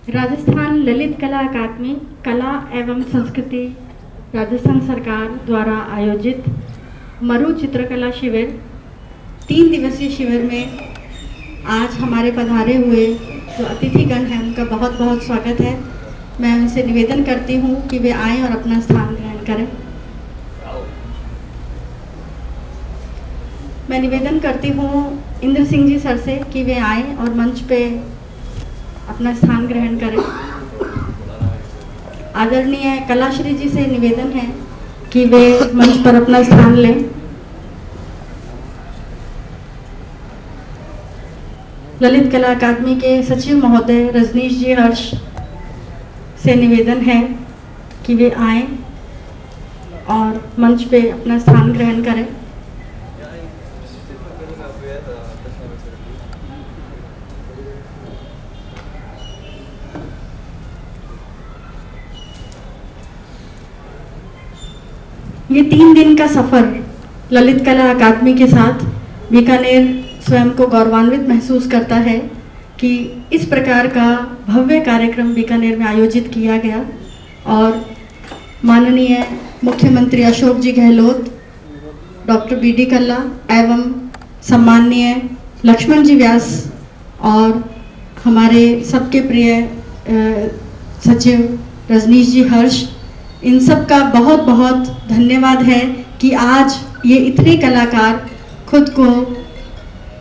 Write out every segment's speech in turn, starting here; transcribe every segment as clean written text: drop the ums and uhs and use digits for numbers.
राजस्थान ललित कला अकादमी कला एवं संस्कृति राजस्थान सरकार द्वारा आयोजित मरु चित्रकला शिविर 3 दिवसीय शिविर में आज हमारे पधारे हुए जो अतिथिगण हैं उनका बहुत बहुत स्वागत है। मैं उनसे निवेदन करती हूँ कि वे आएं और अपना स्थान ग्रहण करें। मैं निवेदन करती हूँ इंद्र सिंह जी सर से कि वे आएं और मंच पे अपना स्थान ग्रहण करें। आदरणीय कलाश्री जी से निवेदन है कि वे मंच पर अपना स्थान लें। ललित कला अकादमी के सचिव महोदय रजनीश जी हर्ष से निवेदन है कि वे आएं और मंच पे अपना स्थान ग्रहण करें। ये 3 दिन का सफ़र ललित कला अकादमी के साथ बीकानेर स्वयं को गौरवान्वित महसूस करता है कि इस प्रकार का भव्य कार्यक्रम बीकानेर में आयोजित किया गया और माननीय मुख्यमंत्री अशोक जी गहलोत, डॉक्टर बी.डी. कल्ला एवं सम्माननीय लक्ष्मण जी व्यास और हमारे सबके प्रिय सचिव रजनीश जी हर्ष, इन सब का बहुत बहुत धन्यवाद है कि आज ये इतने कलाकार खुद को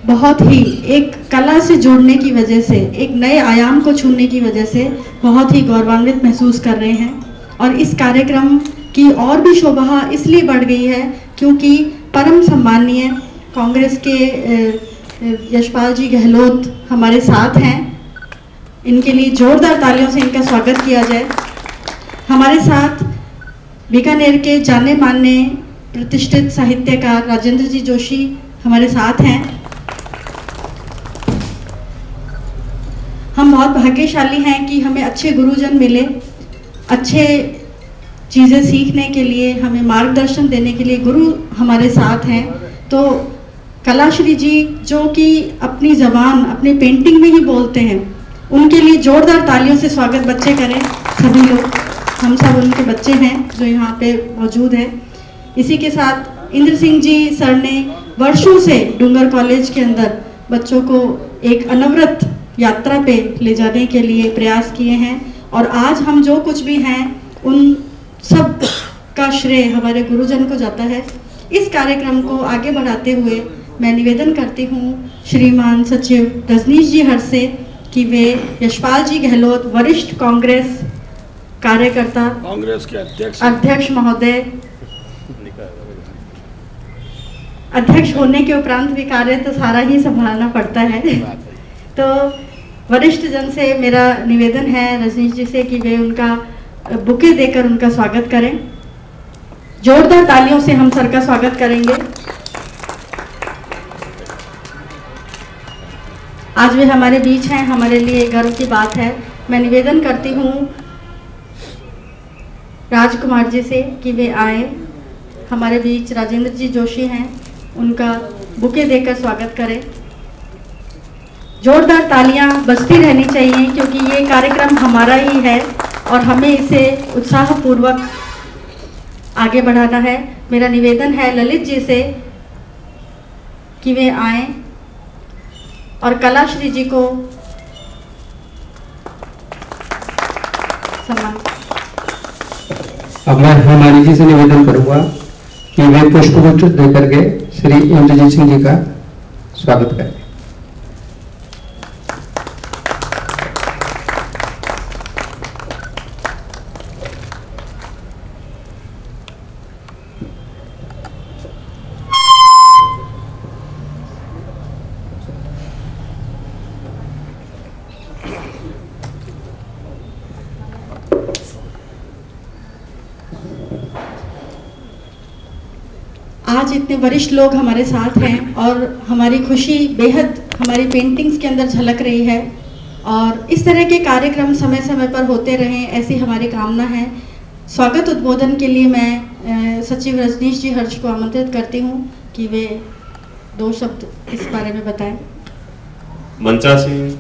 बहुत ही एक कला से जोड़ने की वजह से, एक नए आयाम को छूने की वजह से बहुत ही गौरवान्वित महसूस कर रहे हैं। और इस कार्यक्रम की और भी शोभा इसलिए बढ़ गई है क्योंकि परम सम्माननीय कांग्रेस के यशपाल जी गहलोत हमारे साथ हैं। इनके लिए जोरदार तालियों से इनका स्वागत किया जाए। हमारे साथ बीकानेर के जाने माने प्रतिष्ठित साहित्यकार राजेंद्र जी जोशी हमारे साथ हैं। हम बहुत भाग्यशाली हैं कि हमें अच्छे गुरुजन मिले, अच्छे चीज़ें सीखने के लिए, हमें मार्गदर्शन देने के लिए गुरु हमारे साथ हैं। तो कलाश्री जी जो कि अपनी ज़बान अपनी पेंटिंग में ही बोलते हैं, उनके लिए जोरदार तालियों से स्वागत बच्चे करें। सभी लोग, हम सब उनके बच्चे हैं जो यहाँ पे मौजूद हैं। इसी के साथ इंद्र सिंह जी सर ने वर्षों से डूंगर कॉलेज के अंदर बच्चों को एक अनवरत यात्रा पे ले जाने के लिए प्रयास किए हैं और आज हम जो कुछ भी हैं उन सब का श्रेय हमारे गुरुजन को जाता है। इस कार्यक्रम को आगे बढ़ाते हुए मैं निवेदन करती हूँ श्रीमान सचिव रजनीश जी हर्ष से कि वे यशपाल जी गहलोत वरिष्ठ कांग्रेस कार्यकर्ता, कांग्रेस के अध्यक्ष महोदय, अध्यक्ष होने के उपरांत भी कार्य तो सारा ही संभालना पड़ता है। तो वरिष्ठ जन से मेरा निवेदन है रजनीश जी से कि वे उनका बुके देकर उनका स्वागत करें। जोरदार तालियों से हम सर का स्वागत करेंगे। आज वे हमारे बीच हैं, हमारे लिए गर्व की बात है। मैं निवेदन करती हूँ राजकुमार जी से कि वे आए। हमारे बीच राजेंद्र जी जोशी हैं, उनका बुके देकर स्वागत करें। जोरदार तालियां बजती रहनी चाहिए क्योंकि ये कार्यक्रम हमारा ही है और हमें इसे उत्साहपूर्वक आगे बढ़ाना है। मेरा निवेदन है ललित जी से कि वे आएं और कलाश्री जी को सम्मान। अब मैं हेमाली जी से निवेदन करूंगा कि वे पुष्पगुच्छ देकर के श्री इंद्रजीत सिंह जी का स्वागत करें। आज इतने वरिष्ठ लोग हमारे साथ हैं और हमारी खुशी बेहद हमारी पेंटिंग्स के अंदर झलक रही है और इस तरह के कार्यक्रम समय समय पर होते रहें, ऐसी हमारी कामना है। स्वागत उद्बोधन के लिए मैं सचिव रजनीश जी हर्ष को आमंत्रित करती हूँ कि वे 2 शब्द इस बारे में बताएं। मंचासीन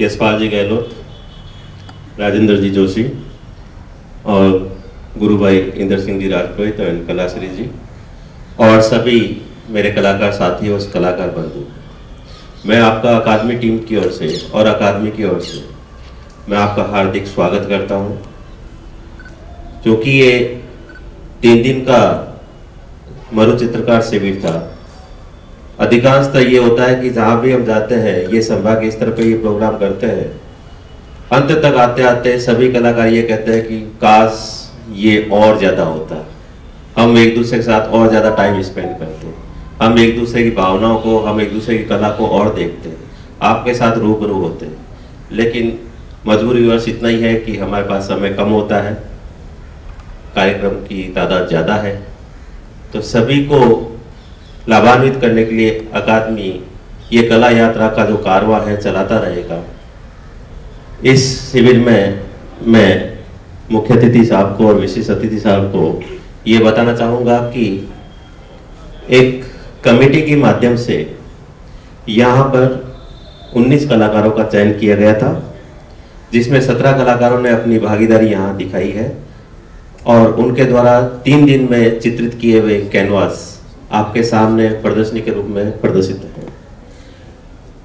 यशपाल जी गहलोत, राजेंद्र जी जोशी और गुरु भाई इंद्र सिंह जी राजपुरोहित एवं कलाश्री जी और सभी मेरे कलाकार साथी और कलाकार बंधु, मैं आपका अकादमी टीम की ओर से और अकादमी की ओर से मैं आपका हार्दिक स्वागत करता हूं। क्योंकि ये 3 दिन का मरु चित्रकार शिविर था। अधिकांशतः ये होता है कि जहाँ भी हम जाते हैं, ये संभाग स्तर पे ये प्रोग्राम करते हैं, अंत तक आते आते सभी कलाकार ये कहते हैं कि काश ये और ज़्यादा होता, हम एक दूसरे के साथ और ज़्यादा टाइम स्पेंड करते, हम एक दूसरे की भावनाओं को, हम एक दूसरे की कला को और देखते, आपके साथ रूबरू होते। लेकिन मजबूरीवश इतना ही है कि हमारे पास समय कम होता है, कार्यक्रम की तादाद ज़्यादा है, तो सभी को लाभान्वित करने के लिए अकादमी ये कला यात्रा का जो कारवां है चलाता रहेगा। इस शिविर में मैं मुख्य अतिथि साहब को और विशेष अतिथि साहब को ये बताना चाहूँगा कि एक कमेटी के माध्यम से यहाँ पर 19 कलाकारों का चयन किया गया था, जिसमें 17 कलाकारों ने अपनी भागीदारी यहाँ दिखाई है और उनके द्वारा 3 दिन में चित्रित किए हुए कैनवास आपके सामने प्रदर्शनी के रूप में प्रदर्शित है।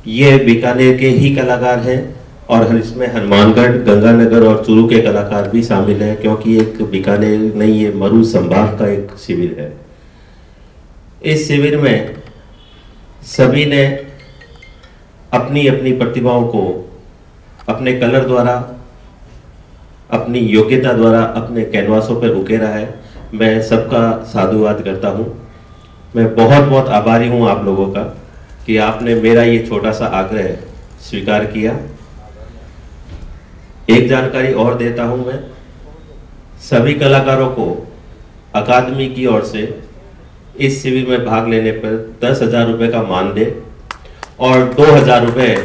ये बीकानेर के ही कलाकार हैं और इसमें हनुमानगढ़, गंगानगर और चूरू के कलाकार भी शामिल हैं, क्योंकि एक बीकानेर नहीं, ये मरु संभाग का एक शिविर है। इस शिविर में सभी ने अपनी अपनी प्रतिभाओं को अपने कलर द्वारा, अपनी योग्यता द्वारा अपने कैनवासों पर उकेरा है। मैं सबका साधुवाद करता हूँ। मैं बहुत बहुत आभारी हूँ आप लोगों का कि आपने मेरा ये छोटा सा आग्रह स्वीकार किया। एक जानकारी और देता हूँ, मैं सभी कलाकारों को अकादमी की ओर से इस शिविर में भाग लेने पर 10,000 रुपये का मानदेय और 2,000 रुपये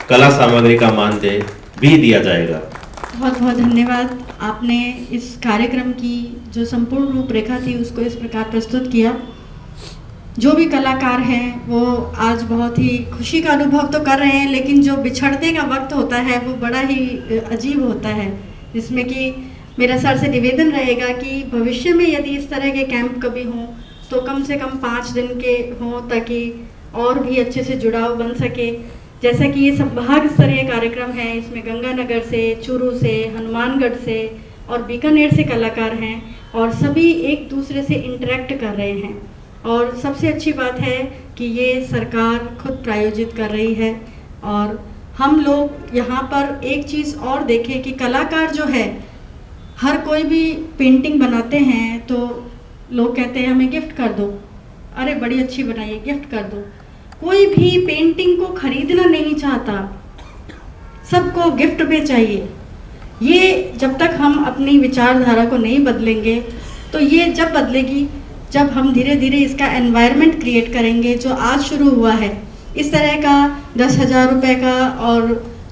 कला सामग्री का मानदेय भी दिया जाएगा। बहुत बहुत धन्यवाद। आपने इस कार्यक्रम की जो संपूर्ण रूपरेखा थी उसको इस प्रकार प्रस्तुत किया। जो भी कलाकार हैं वो आज बहुत ही खुशी का अनुभव तो कर रहे हैं, लेकिन जो बिछड़ने का वक्त होता है वो बड़ा ही अजीब होता है, जिसमें कि मेरा सर से निवेदन रहेगा कि भविष्य में यदि इस तरह के कैंप कभी हों तो कम से कम 5 दिन के हों, ताकि और भी अच्छे से जुड़ाव बन सके। जैसा कि ये संभाग स्तरीय कार्यक्रम है, इसमें गंगानगर से, चूरू से, हनुमानगढ़ से और बीकानेर से कलाकार हैं और सभी एक दूसरे से इंटरेक्ट कर रहे हैं। और सबसे अच्छी बात है कि ये सरकार खुद प्रायोजित कर रही है और हम लोग यहाँ पर एक चीज़ और देखें कि कलाकार जो है, हर कोई भी पेंटिंग बनाते हैं तो लोग कहते हैं हमें गिफ्ट कर दो, अरे बड़ी अच्छी बनाई है, गिफ्ट कर दो। कोई भी पेंटिंग को खरीदना नहीं चाहता, सबको गिफ्ट में चाहिए। ये जब तक हम अपनी विचारधारा को नहीं बदलेंगे तो ये जब बदलेगी जब हम धीरे धीरे इसका एनवायरनमेंट क्रिएट करेंगे। जो आज शुरू हुआ है इस तरह का 10,000 रुपये का और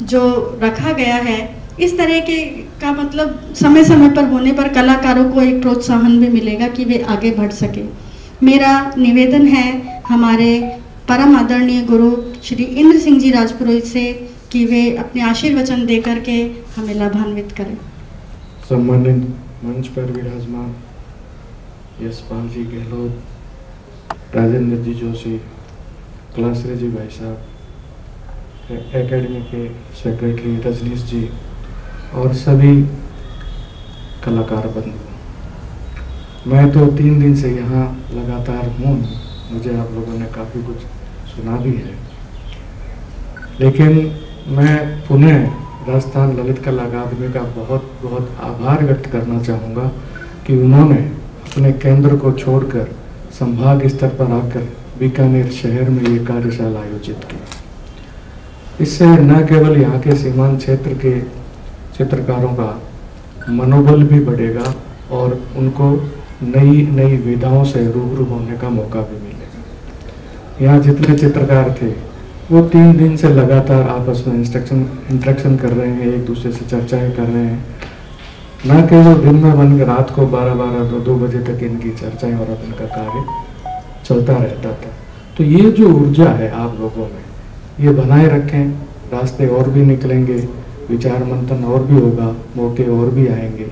जो रखा गया है, इस तरह के का मतलब समय समय पर होने पर कलाकारों को एक प्रोत्साहन भी मिलेगा कि वे आगे बढ़ सके। मेरा निवेदन है हमारे परम आदरणीय गुरु श्री इंद्र सिंह जी राजपुरोहित से कि वे अपने आशीर्वचन दे करके हमें लाभान्वित करें। सम्मानित मंच पर विराजमान यशपाल जी गहलोत, राजेंद्र जी जोशी, कलाश्री जी भाई साहब, एकेडमी के सेक्रेटरी रजनीश जी और सभी कलाकार बंधु, मैं तो 3 दिन से यहाँ लगातार हूँ। मुझे आप लोगों ने काफ़ी कुछ सुना भी है, लेकिन मैं पुनः राजस्थान ललित कला अकादमी का बहुत बहुत आभार व्यक्त करना चाहूँगा कि उन्होंने अपने केंद्र को छोड़कर संभाग स्तर पर आकर बीकानेर शहर में ये कार्यशाला आयोजित की। इससे न केवल यहाँ के सीमांत क्षेत्र के चित्रकारों का मनोबल भी बढ़ेगा और उनको नई नई विधाओं से रूबरू होने का मौका भी मिलेगा। यहाँ जितने चित्रकार थे वो 3 दिन से लगातार आपस में इंटरेक्शन कर रहे हैं, एक दूसरे से चर्चाएं कर रहे हैं। न केवल दिन में बन के रात को 12-12, 2 बजे तक इनकी चर्चाएं और इनका कार्य चलता रहता था। तो ये जो ऊर्जा है आप लोगों में, ये बनाए रखें, रास्ते और भी निकलेंगे। विचार मंथन और भी होगा, मौके और भी आएंगे।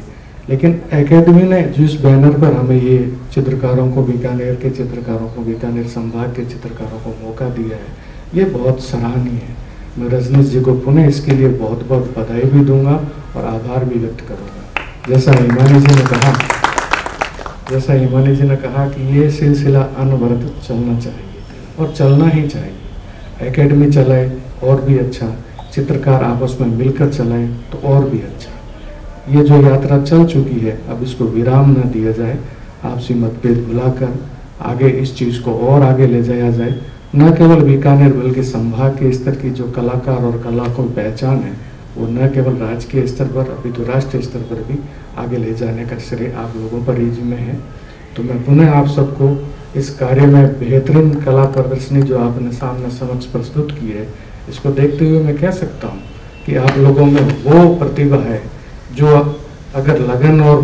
लेकिन एकेडमी ने जिस बैनर पर हमें ये चित्रकारों को, बीकानेर के चित्रकारों को, बीकानेर संभाग के चित्रकारों को मौका दिया है, ये बहुत सराहनीय है। मैं रजनीश जी को पुनः इसके लिए बहुत बहुत बधाई भी दूंगा और आभार भी व्यक्त करूंगा। जैसा हिमानी जी ने कहा कि ये सिलसिला अनवरत चलना चाहिए और चलना ही चाहिए। एकेडमी चलाए और भी अच्छा, चित्रकार आपस में मिलकर चलाएं तो और भी अच्छा। ये जो यात्रा चल चुकी है, अब इसको विराम न दिया जाए, आपसी मतभेद भुलाकर आगे इस चीज़ को और आगे ले जाया जाए। न केवल बीकानेर बल्कि संभाग के स्तर की जो कलाकार और कला को पहचान है, वो न केवल राज्य स्तर पर, अभी तो राष्ट्रीय स्तर पर भी आगे ले जाने का श्रेय आप लोगों पर ही जिम्मे है। तो मैं पुनः आप सबको इस कार्य में बेहतरीन कला प्रदर्शनी जो आपने सामने समक्ष प्रस्तुत की है, इसको देखते हुए मैं कह सकता हूँ कि आप लोगों में वो प्रतिभा है जो अगर लगन और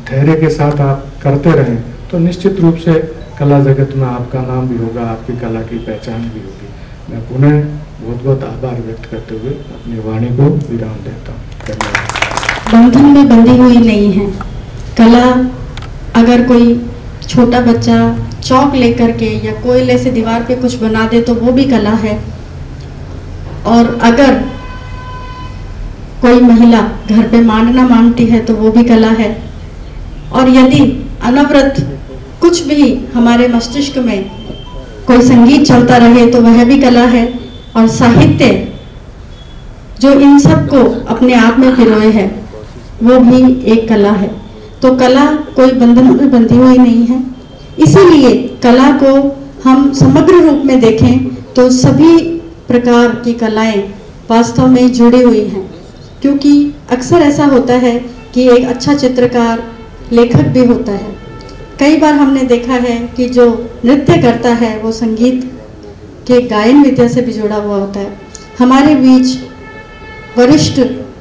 धैर्य के साथ आप करते रहें तो निश्चित रूप से कला जगत में आपका नाम भी होगा, आपकी कला की पहचान भी होगी। मैं पुनः बहुत बहुत आभार व्यक्त करते हुए अपनी वाणी को विराम देता हूँ। धन्यवाद। बंधन में बंधी हुई नहीं है कला। अगर कोई छोटा बच्चा चौक लेकर के या कोयले से दीवार पे कुछ बना दे तो वो भी कला है, और अगर कोई महिला घर पे मांडना मांडती है तो वो भी कला है, और यदि अनवरत कुछ भी हमारे मस्तिष्क में कोई संगीत चलता रहे तो वह भी कला है, और साहित्य जो इन सब को अपने आप में पिरोए है वो भी एक कला है। तो कला कोई बंधन में बंधी हुई नहीं है, इसीलिए कला को हम समग्र रूप में देखें तो सभी प्रकार की कलाएं वास्तव में जुड़ी हुई हैं। क्योंकि अक्सर ऐसा होता है कि एक अच्छा चित्रकार लेखक भी होता है। कई बार हमने देखा है कि जो नृत्य करता है वो संगीत के गायन विद्या से भी जुड़ा हुआ होता है। हमारे बीच वरिष्ठ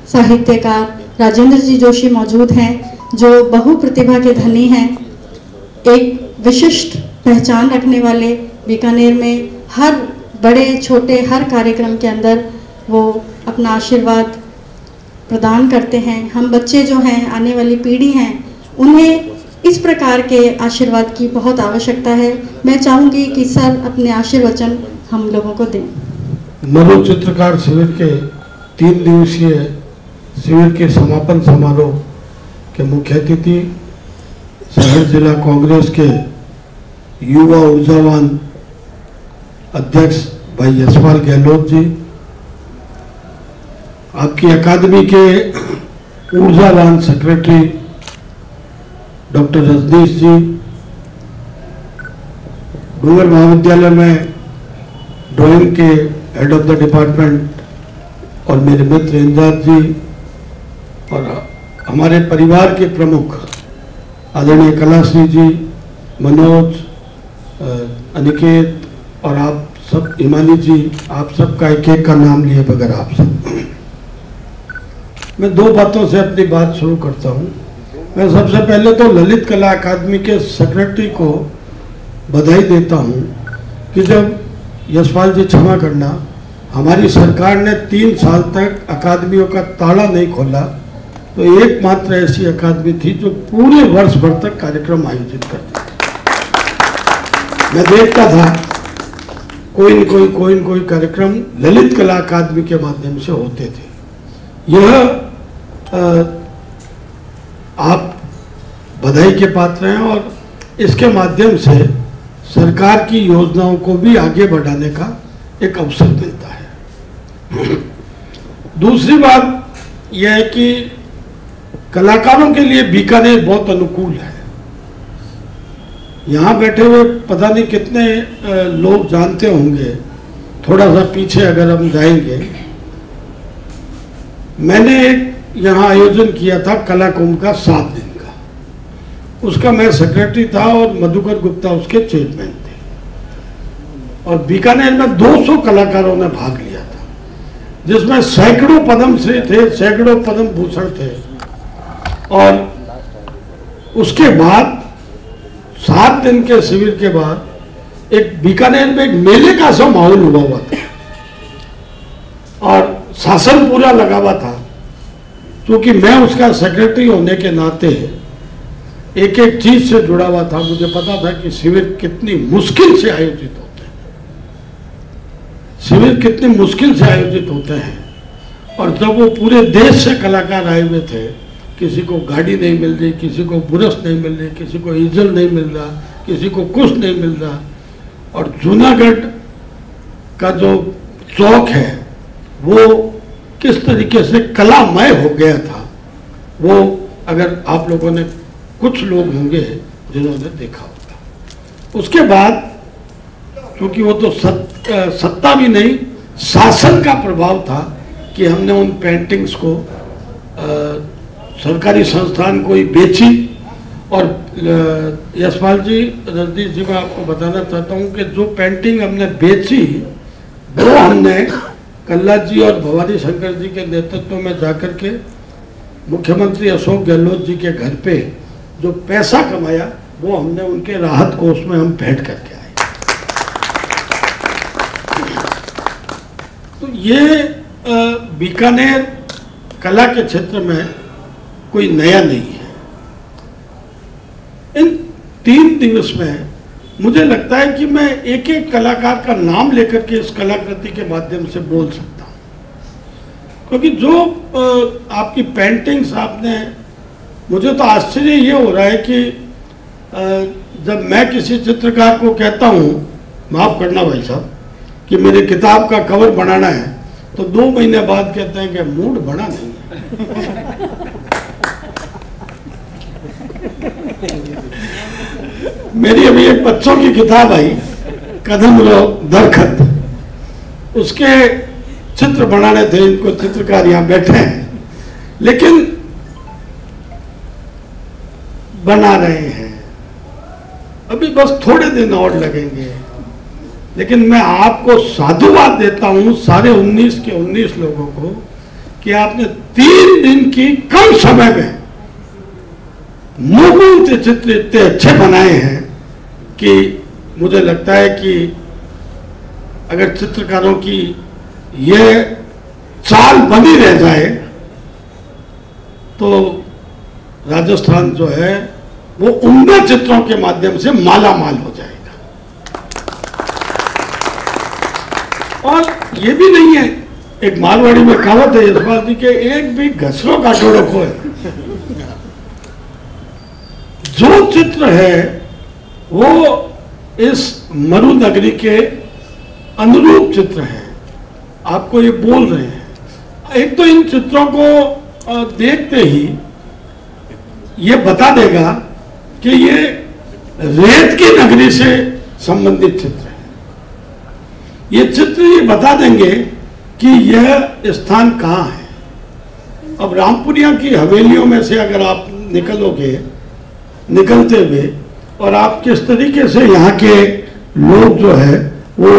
साहित्यकार राजेंद्र जी जोशी मौजूद हैं, जो बहु प्रतिभा के धनी हैं, एक विशिष्ट पहचान रखने वाले। बीकानेर में हर बड़े छोटे हर कार्यक्रम के अंदर वो अपना आशीर्वाद प्रदान करते हैं। हम बच्चे जो हैं, आने वाली पीढ़ी हैं, उन्हें इस प्रकार के आशीर्वाद की बहुत आवश्यकता है। मैं चाहूँगी कि सर अपने आशीर्वचन हम लोगों को दें। मधु चित्रकार शिविर के 3 दिवसीय शिविर के समापन समारोह के मुख्य अतिथि शहर जिला कांग्रेस के युवा ऊर्जावान अध्यक्ष भाई यशपाल गहलोत जी, आपकी अकादमी के ऊर्जावान सेक्रेटरी डॉक्टर रजनीश जी, डूंगर महाविद्यालय में ड्राइंग के हेड ऑफ द डिपार्टमेंट और मेरे मित्र इंजाद जी, और हमारे परिवार के प्रमुख आदरणीय कलाश्री जी, मनोज, अनिकेत और आप सब, हिमानी जी, आप सबका एक एक का नाम लिए बगैर आप सब। मैं 2 बातों से अपनी बात शुरू करता हूँ। मैं सबसे पहले तो ललित कला अकादमी के सेक्रेटरी को बधाई देता हूँ कि जब यशपाल जी क्षमा करना, हमारी सरकार ने 3 साल तक अकादमियों का ताला नहीं खोला, तो एकमात्र ऐसी अकादमी थी जो पूरे वर्ष भर तक कार्यक्रम आयोजित करती थी। मैं देखता था कोई न कोई कार्यक्रम ललित कला अकादमी के माध्यम से होते थे। यह आप बधाई के पात्र हैं और इसके माध्यम से सरकार की योजनाओं को भी आगे बढ़ाने का एक अवसर मिलता है। दूसरी बात यह है कि कलाकारों के लिए बीकानेर बहुत अनुकूल है। यहाँ बैठे हुए पता नहीं कितने लोग जानते होंगे, थोड़ा सा पीछे अगर हम जाएंगे, मैंने एक यहाँ आयोजन किया था कला कुंभ का 7 दिन का, उसका मैं सेक्रेटरी था और मधुकर गुप्ता उसके चेयरमैन थे, और बीकानेर में 200 कलाकारों ने भाग लिया था, जिसमें सैकड़ों पद्मश्री थे, सैकड़ों पद्म भूषण थे। और उसके बाद 7 दिन के शिविर के बाद एक बीकानेर में एक मेले का सा माहौल हुआ था और शासन पूरा लगा हुआ था क्योंकि मैं उसका सेक्रेटरी होने के नाते एक एक चीज से जुड़ा हुआ था। मुझे पता था कि शिविर कितनी मुश्किल से आयोजित होते हैं, शिविर कितनी मुश्किल से आयोजित होते हैं। और जब वो पूरे देश से कलाकार आए हुए थे, किसी को गाड़ी नहीं मिल रही, किसी को बुरश नहीं मिल रही, किसी को ईजल नहीं मिल रहा, किसी को कुछ नहीं मिल रहा, और जूनागढ़ का जो चौक है वो किस तरीके से कलामय हो गया था, वो अगर आप लोगों ने, कुछ लोग होंगे जिन्होंने देखा होगा। उसके बाद क्योंकि वो तो सत्ता भी नहीं, शासन का प्रभाव था कि हमने उन पेंटिंग्स को सरकारी संस्थान को ही बेची। और यशपाल जी, रजनीश जी, मैं आपको बताना चाहता हूँ कि जो पेंटिंग हमने बेची वो हमने कल्ला जी और भवानी शंकर जी के नेतृत्व में जाकर के मुख्यमंत्री अशोक गहलोत जी के घर पे जो पैसा कमाया वो हमने उनके राहत कोष में हम भेंट करके आए। तो ये बीकानेर कला के क्षेत्र में कोई नया नहीं है। इन 3 दिवस में मुझे लगता है कि मैं एक एक कलाकार का नाम लेकर के इस कलाकृति के माध्यम से बोल सकता हूँ, क्योंकि जो आपकी पेंटिंग्स आपने, मुझे तो आश्चर्य ये हो रहा है कि जब मैं किसी चित्रकार को कहता हूँ, माफ़ करना भाई साहब, कि मेरी किताब का कवर बनाना है, तो 2 महीने बाद कहते हैं कि मूड बना नहीं है। मेरी अभी एक बच्चों की किताब आई, कदम लो दरखत, उसके चित्र बनाने थे, इनको चित्रकार यहाँ बैठे हैं, लेकिन बना रहे हैं, अभी बस थोड़े दिन और लगेंगे। लेकिन मैं आपको साधुवाद देता हूं सारे 19 के 19 लोगों को कि आपने 3 दिन की कम समय में मूलभूत चित्र इतने अच्छे बनाए हैं कि मुझे लगता है कि अगर चित्रकारों की ये चाल बनी रह जाए तो राजस्थान जो है वो उम्दा चित्रों के माध्यम से माला माल हो जाएगा। और ये भी नहीं है, एक मारवाड़ी में कहावत है यशपाल जी के, एक भी घसरो का टोड़ो खोए। जो चित्र है वो इस मरु नगरी के अनुरूप चित्र है, आपको ये बोल रहे हैं। एक तो इन चित्रों को देखते ही ये बता देगा कि ये रेत की नगरी से संबंधित चित्र है। ये चित्र ये बता देंगे कि यह स्थान कहाँ है। अब रामपुरिया की हवेलियों में से अगर आप निकलते हुए और आप किस तरीके से यहाँ के लोग जो है वो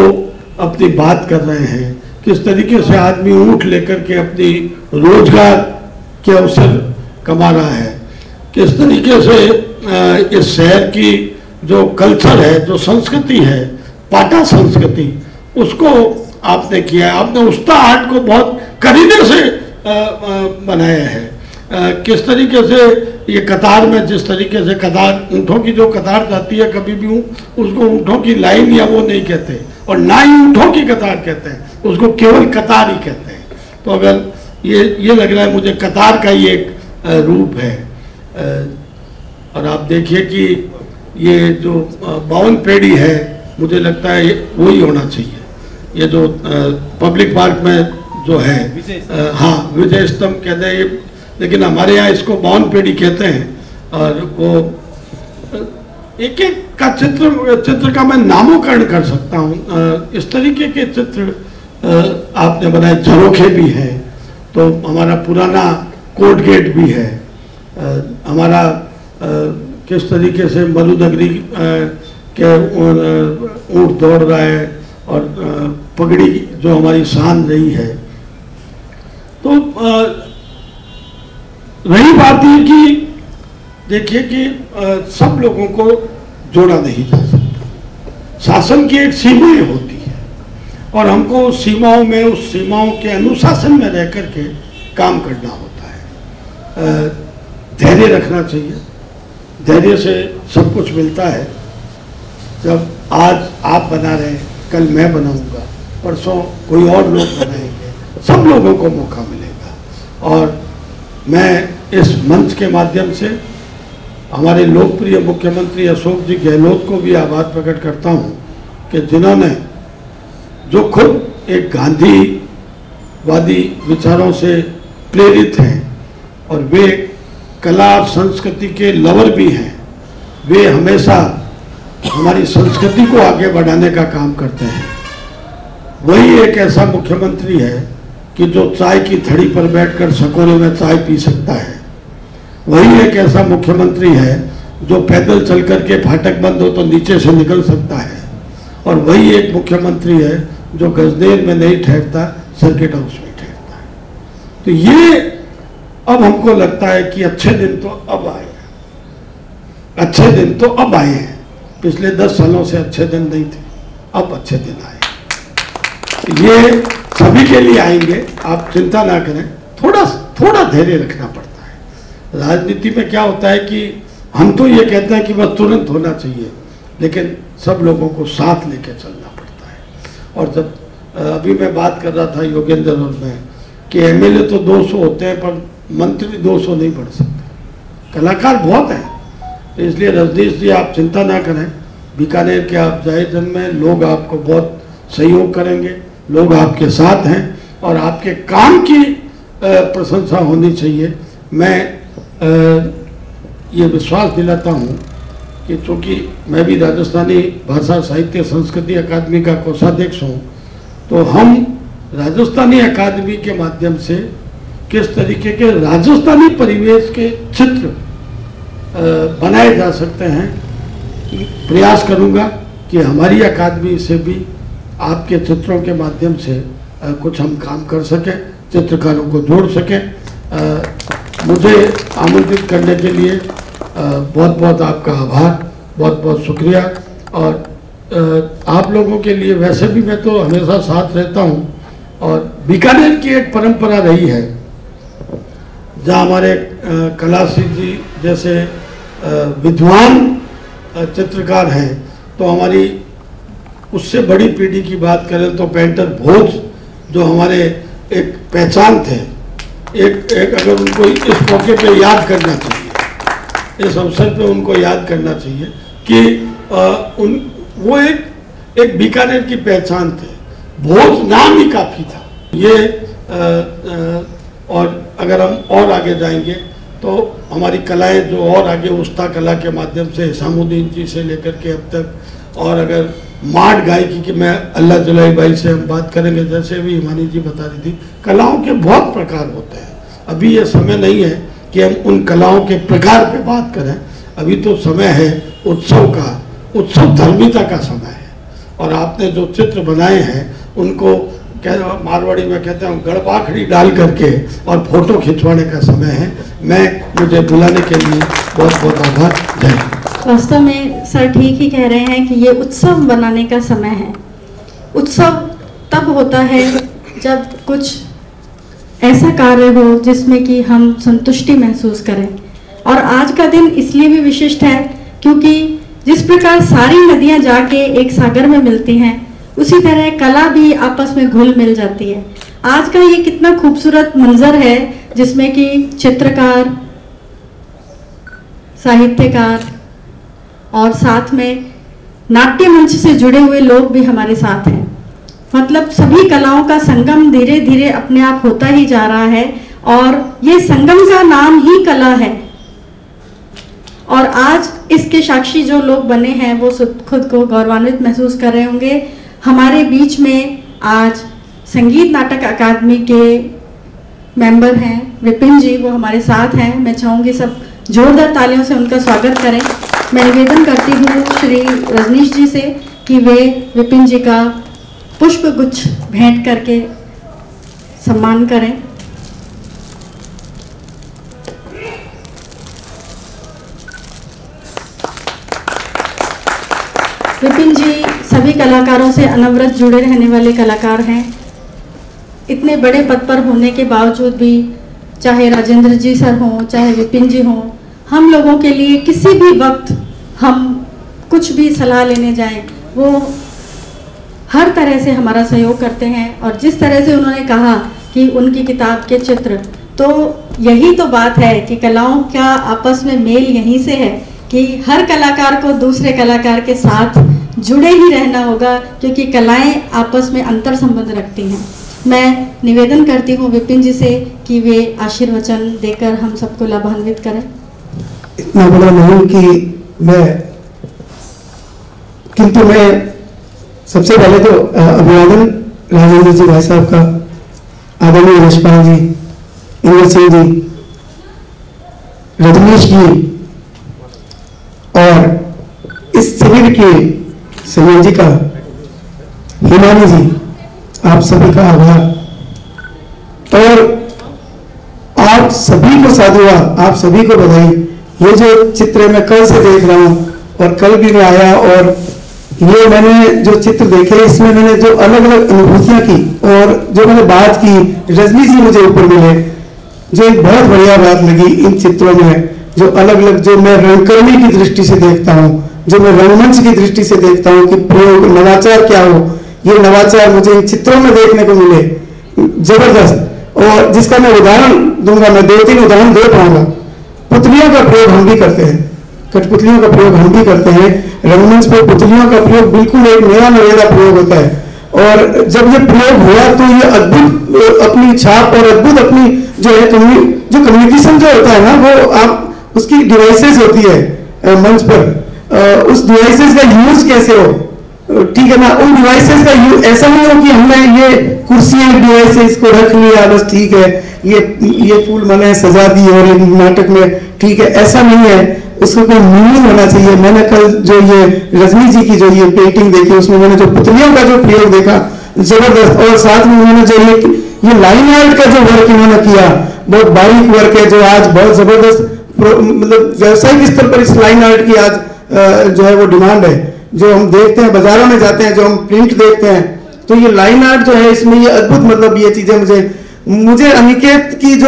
अपनी बात कर रहे हैं, किस तरीके से आदमी ऊँट लेकर के अपनी रोजगार के अवसर कमा रहा है, किस तरीके से इस शहर की जो कल्चर है, जो संस्कृति है, पाटा संस्कृति, उसको आपने किया है। आपने उस्ता आर्ट को बहुत करीने से बनाया है। किस तरीके से ये कतार में, जिस तरीके से कतार, ऊँटों की जो कतार जाती है, कभी भी उसको ऊँटों की लाइन या वो नहीं कहते, और ना ही ऊँटों की कतार कहते हैं, उसको केवल कतार ही कहते हैं। तो अगर ये लग रहा है मुझे ये का ही एक रूप है। और आप देखिए कि ये जो 52 पेड़ी है, मुझे लगता है वही होना चाहिए। ये जो पब्लिक पार्क में जो है, हाँ विजय स्तंभ कहते हैं, लेकिन हमारे यहाँ इसको 52 पेड़ी कहते हैं। और वो एक एक का चित्र का मैं नामकरण कर सकता हूँ। इस तरीके के चित्र आपने बनाए, झरोखे भी हैं, तो हमारा पुराना कोर्ट गेट भी है, हमारा किस तरीके से मरु नगरी के ऊँट दौड़ रहा है, और पगड़ी जो हमारी शान रही है। तो रही बात ये कि देखिए कि सब लोगों को जोड़ा नहीं जा सकता, शासन की एक सीमाएं होती है, और हमको उस सीमाओं में, उस सीमाओं के अनुशासन में रह करके काम करना होता है। धैर्य रखना चाहिए। धैर्य से सब कुछ मिलता है। जब आज आप बना रहे हैं, कल मैं बनाऊंगा, परसों कोई और लोग बनाएंगे, सब लोगों को मौका मिलेगा। और मैं इस मंच के माध्यम से हमारे लोकप्रिय मुख्यमंत्री अशोक जी गहलोत को भी आभार प्रकट करता हूं कि जिन्होंने, जो खुद एक गांधीवादी विचारों से प्रेरित हैं और वे कला और संस्कृति के लवर भी हैं, वे हमेशा हमारी संस्कृति को आगे बढ़ाने का काम करते हैं। वही एक ऐसा मुख्यमंत्री है कि जो चाय की थड़ी पर बैठकर सकोरे में चाय पी सकता है। वही एक ऐसा मुख्यमंत्री है जो पैदल चल करके फाटक बंद हो तो नीचे से निकल सकता है। और वही एक मुख्यमंत्री है जो गजनेर में नहीं ठहरता, सर्किट हाउस में ठहरता है। तो ये अब हमको लगता है कि अच्छे दिन तो अब आए हैं, अच्छे दिन तो अब आए हैं। पिछले 10 सालों से अच्छे दिन नहीं थे, अब अच्छे दिन आए। ये सभी के लिए आएंगे, आप चिंता ना करें। थोड़ा धैर्य रखना पड़ता है। राजनीति में क्या होता है कि हम तो ये कहते हैं कि बस तुरंत होना चाहिए, लेकिन सब लोगों को साथ लेके चलना पड़ता है। और जब अभी मैं बात कर रहा था योगेंद्र और मैं कि एमएलए तो 200 होते हैं पर मंत्री 200 नहीं बढ़ सकते, कलाकार बहुत हैं। तो इसलिए रजनीश जी आप चिंता ना करें, बीकानेर के आप जाए जन में लोग आपको बहुत सहयोग करेंगे, लोग आपके साथ हैं और आपके काम की प्रशंसा होनी चाहिए। मैं ये विश्वास दिलाता हूँ कि चूँकि मैं भी राजस्थानी भाषा साहित्य संस्कृति अकादमी का कोषाध्यक्ष हूँ, तो हम राजस्थानी अकादमी के माध्यम से किस तरीके के राजस्थानी परिवेश के चित्र बनाए जा सकते हैं, प्रयास करूँगा कि हमारी अकादमी से भी आपके चित्रों के माध्यम से कुछ हम काम कर सकें, चित्रकारों को जोड़ सकें। मुझे आमंत्रित करने के लिए बहुत बहुत आपका आभार, बहुत बहुत शुक्रिया। और आप लोगों के लिए वैसे भी मैं तो हमेशा साथ रहता हूँ। और बीकानेर की एक परंपरा रही है जहाँ हमारे कलासी जी जैसे विद्वान चित्रकार हैं, तो हमारी उससे बड़ी पीढ़ी की बात करें तो पेंटर भोज जो हमारे एक पहचान थे, एक अगर उनको इस मौके पे याद करना चाहिए, इस अवसर पे उनको याद करना चाहिए कि वो एक बीकानेर की पहचान थे। भोज नाम ही काफ़ी था। ये और अगर हम और आगे जाएंगे तो हमारी कलाएं जो और आगे उस्ता कला के माध्यम से हिसामुद्दीन जी से लेकर के अब तक, और अगर माट गायकी की मैं अल्लाह जुलाई बाई से हम बात करेंगे, जैसे भी हिमानी जी बता रही थी, कलाओं के बहुत प्रकार होते हैं। अभी ये समय नहीं है कि हम उन कलाओं के प्रकार पे बात करें, अभी तो समय है उत्सव का, उत्सव धर्मिता का समय है। और आपने जो चित्र बनाए हैं उनको मारवाड़ी में कहते हैं गड़बाखड़ी डाल करके और फोटो खिंचवाने का समय है। मुझे बुलाने के लिए बहुत बहुत आभार। जय हिंद। वास्तव में सर ठीक ही कह रहे हैं कि ये उत्सव बनाने का समय है। उत्सव तब होता है जब कुछ ऐसा कार्य हो जिसमें कि हम संतुष्टि महसूस करें। और आज का दिन इसलिए भी विशिष्ट है क्योंकि जिस प्रकार सारी नदियां जाके एक सागर में मिलती हैं, उसी तरह कला भी आपस में घुल मिल जाती है। आज का ये कितना खूबसूरत मंजर है जिसमें कि चित्रकार, साहित्यकार और साथ में नाट्य मंच से जुड़े हुए लोग भी हमारे साथ हैं। मतलब सभी कलाओं का संगम धीरे धीरे अपने आप होता ही जा रहा है और ये संगम का नाम ही कला है। और आज इसके साक्षी जो लोग बने हैं वो खुद को गौरवान्वित महसूस कर रहे होंगे। हमारे बीच में आज संगीत नाटक अकादमी के मेंबर हैं विपिन जी, वो हमारे साथ हैं। मैं चाहूँगी सब जोरदार तालियों से उनका स्वागत करें। मैं निवेदन करती हूँ श्री रजनीश जी से कि वे विपिन जी का पुष्प गुच्छ भेंट करके सम्मान करें। विपिन जी सभी कलाकारों से अनवरत जुड़े रहने वाले कलाकार हैं। इतने बड़े पद पर होने के बावजूद भी चाहे राजेंद्र जी सर हों, चाहे विपिन जी हों, हम लोगों के लिए किसी भी वक्त हम कुछ भी सलाह लेने जाएं, वो हर तरह से हमारा सहयोग करते हैं। और जिस तरह से उन्होंने कहा कि उनकी किताब के चित्र, तो यही तो बात है कि कलाओं का आपस में मेल यहीं से है कि हर कलाकार को दूसरे कलाकार के साथ जुड़े ही रहना होगा, क्योंकि कलाएं आपस में अंतर संबंध रखती हैं। मैं निवेदन करती हूँ विपिन जी से कि वे आशीर्वचन देकर हम सबको लाभान्वित करें। इतना बड़ा नहीं कि मैं, किंतु मैं सबसे पहले तो अभिवादन राजेंद्र जी भाई साहब का, आदरणीय यशपाल जी, इंद्र सिंह जी, रजनीश जी और इस शिविर के संयोजिका हिमानी जी, आप सभी का आभार। और आप सभी को साधुवाद, आप सभी को बधाई। ये जो चित्र मैं कल से देख रहा हूँ और कल भी मैं आया, और ये मैंने जो चित्र देखे इसमें मैंने जो अलग अलग अनुभूतियां की और जो मैंने बात की, रजनी जी मुझे ऊपर मिले, जो एक बहुत बढ़िया बात लगी इन चित्रों में, जो अलग अलग, जो मैं रंगकर्मी की दृष्टि से देखता हूँ, जो मैं रंगमंच की दृष्टि से देखता हूँ कि प्रयोग नवाचार क्या हो, ये नवाचार मुझे इन चित्रों में देखने को मिले, जबरदस्त। और जिसका मैं उदाहरण दूंगा, मैं 2-3 उदाहरण दे पाऊंगा। पुतलियों का प्रयोग हम भी करते हैं, कठपुतलियों का प्रयोग हम भी करते हैं। रंगमंच पर पुतलियों का प्रयोग बिल्कुल एक नया नवेला प्रयोग होता है, और जब ये प्रयोग हुआ तो ये अद्भुत अपनी छाप और अद्भुत अपनी जो है जो कम्युनिकेशन जो होता है ना, वो आप उसकी डिवाइसेस होती है मंच पर, उस डिवाइसेस का यूज कैसे हो, ठीक है ना, उन डिवाइसेस का यूज ऐसा नहीं हो कि हमने ये कुर्सियां डिवाइसेस को रख लिया बस ठीक है, ये फूल मैंने सजा दी और एक नाटक में ठीक है, ऐसा नहीं है, उसको कोई मीनिंग होना चाहिए। मैंने कल जो ये रजनी जी की जो ये पेंटिंग देखी, उसमें मैंने जो पुतलियों का जो प्रयोग देखा, जबरदस्त। और साथ में उन्होंने जो ये लाइन आर्ट का जो वर्क इन्होंने किया, बहुत बारीक वर्क है, जो आज बहुत जबरदस्त, मतलब व्यावसायिक स्तर पर इस लाइन आर्ट की आज जो है वो डिमांड है। जो हम देखते हैं बाजारों में जाते हैं, जो हम प्रिंट देखते हैं, तो ये लाइन आर्ट जो है इसमें ये अद्भुत, मतलब ये चीजें मुझे अनिकेत की जो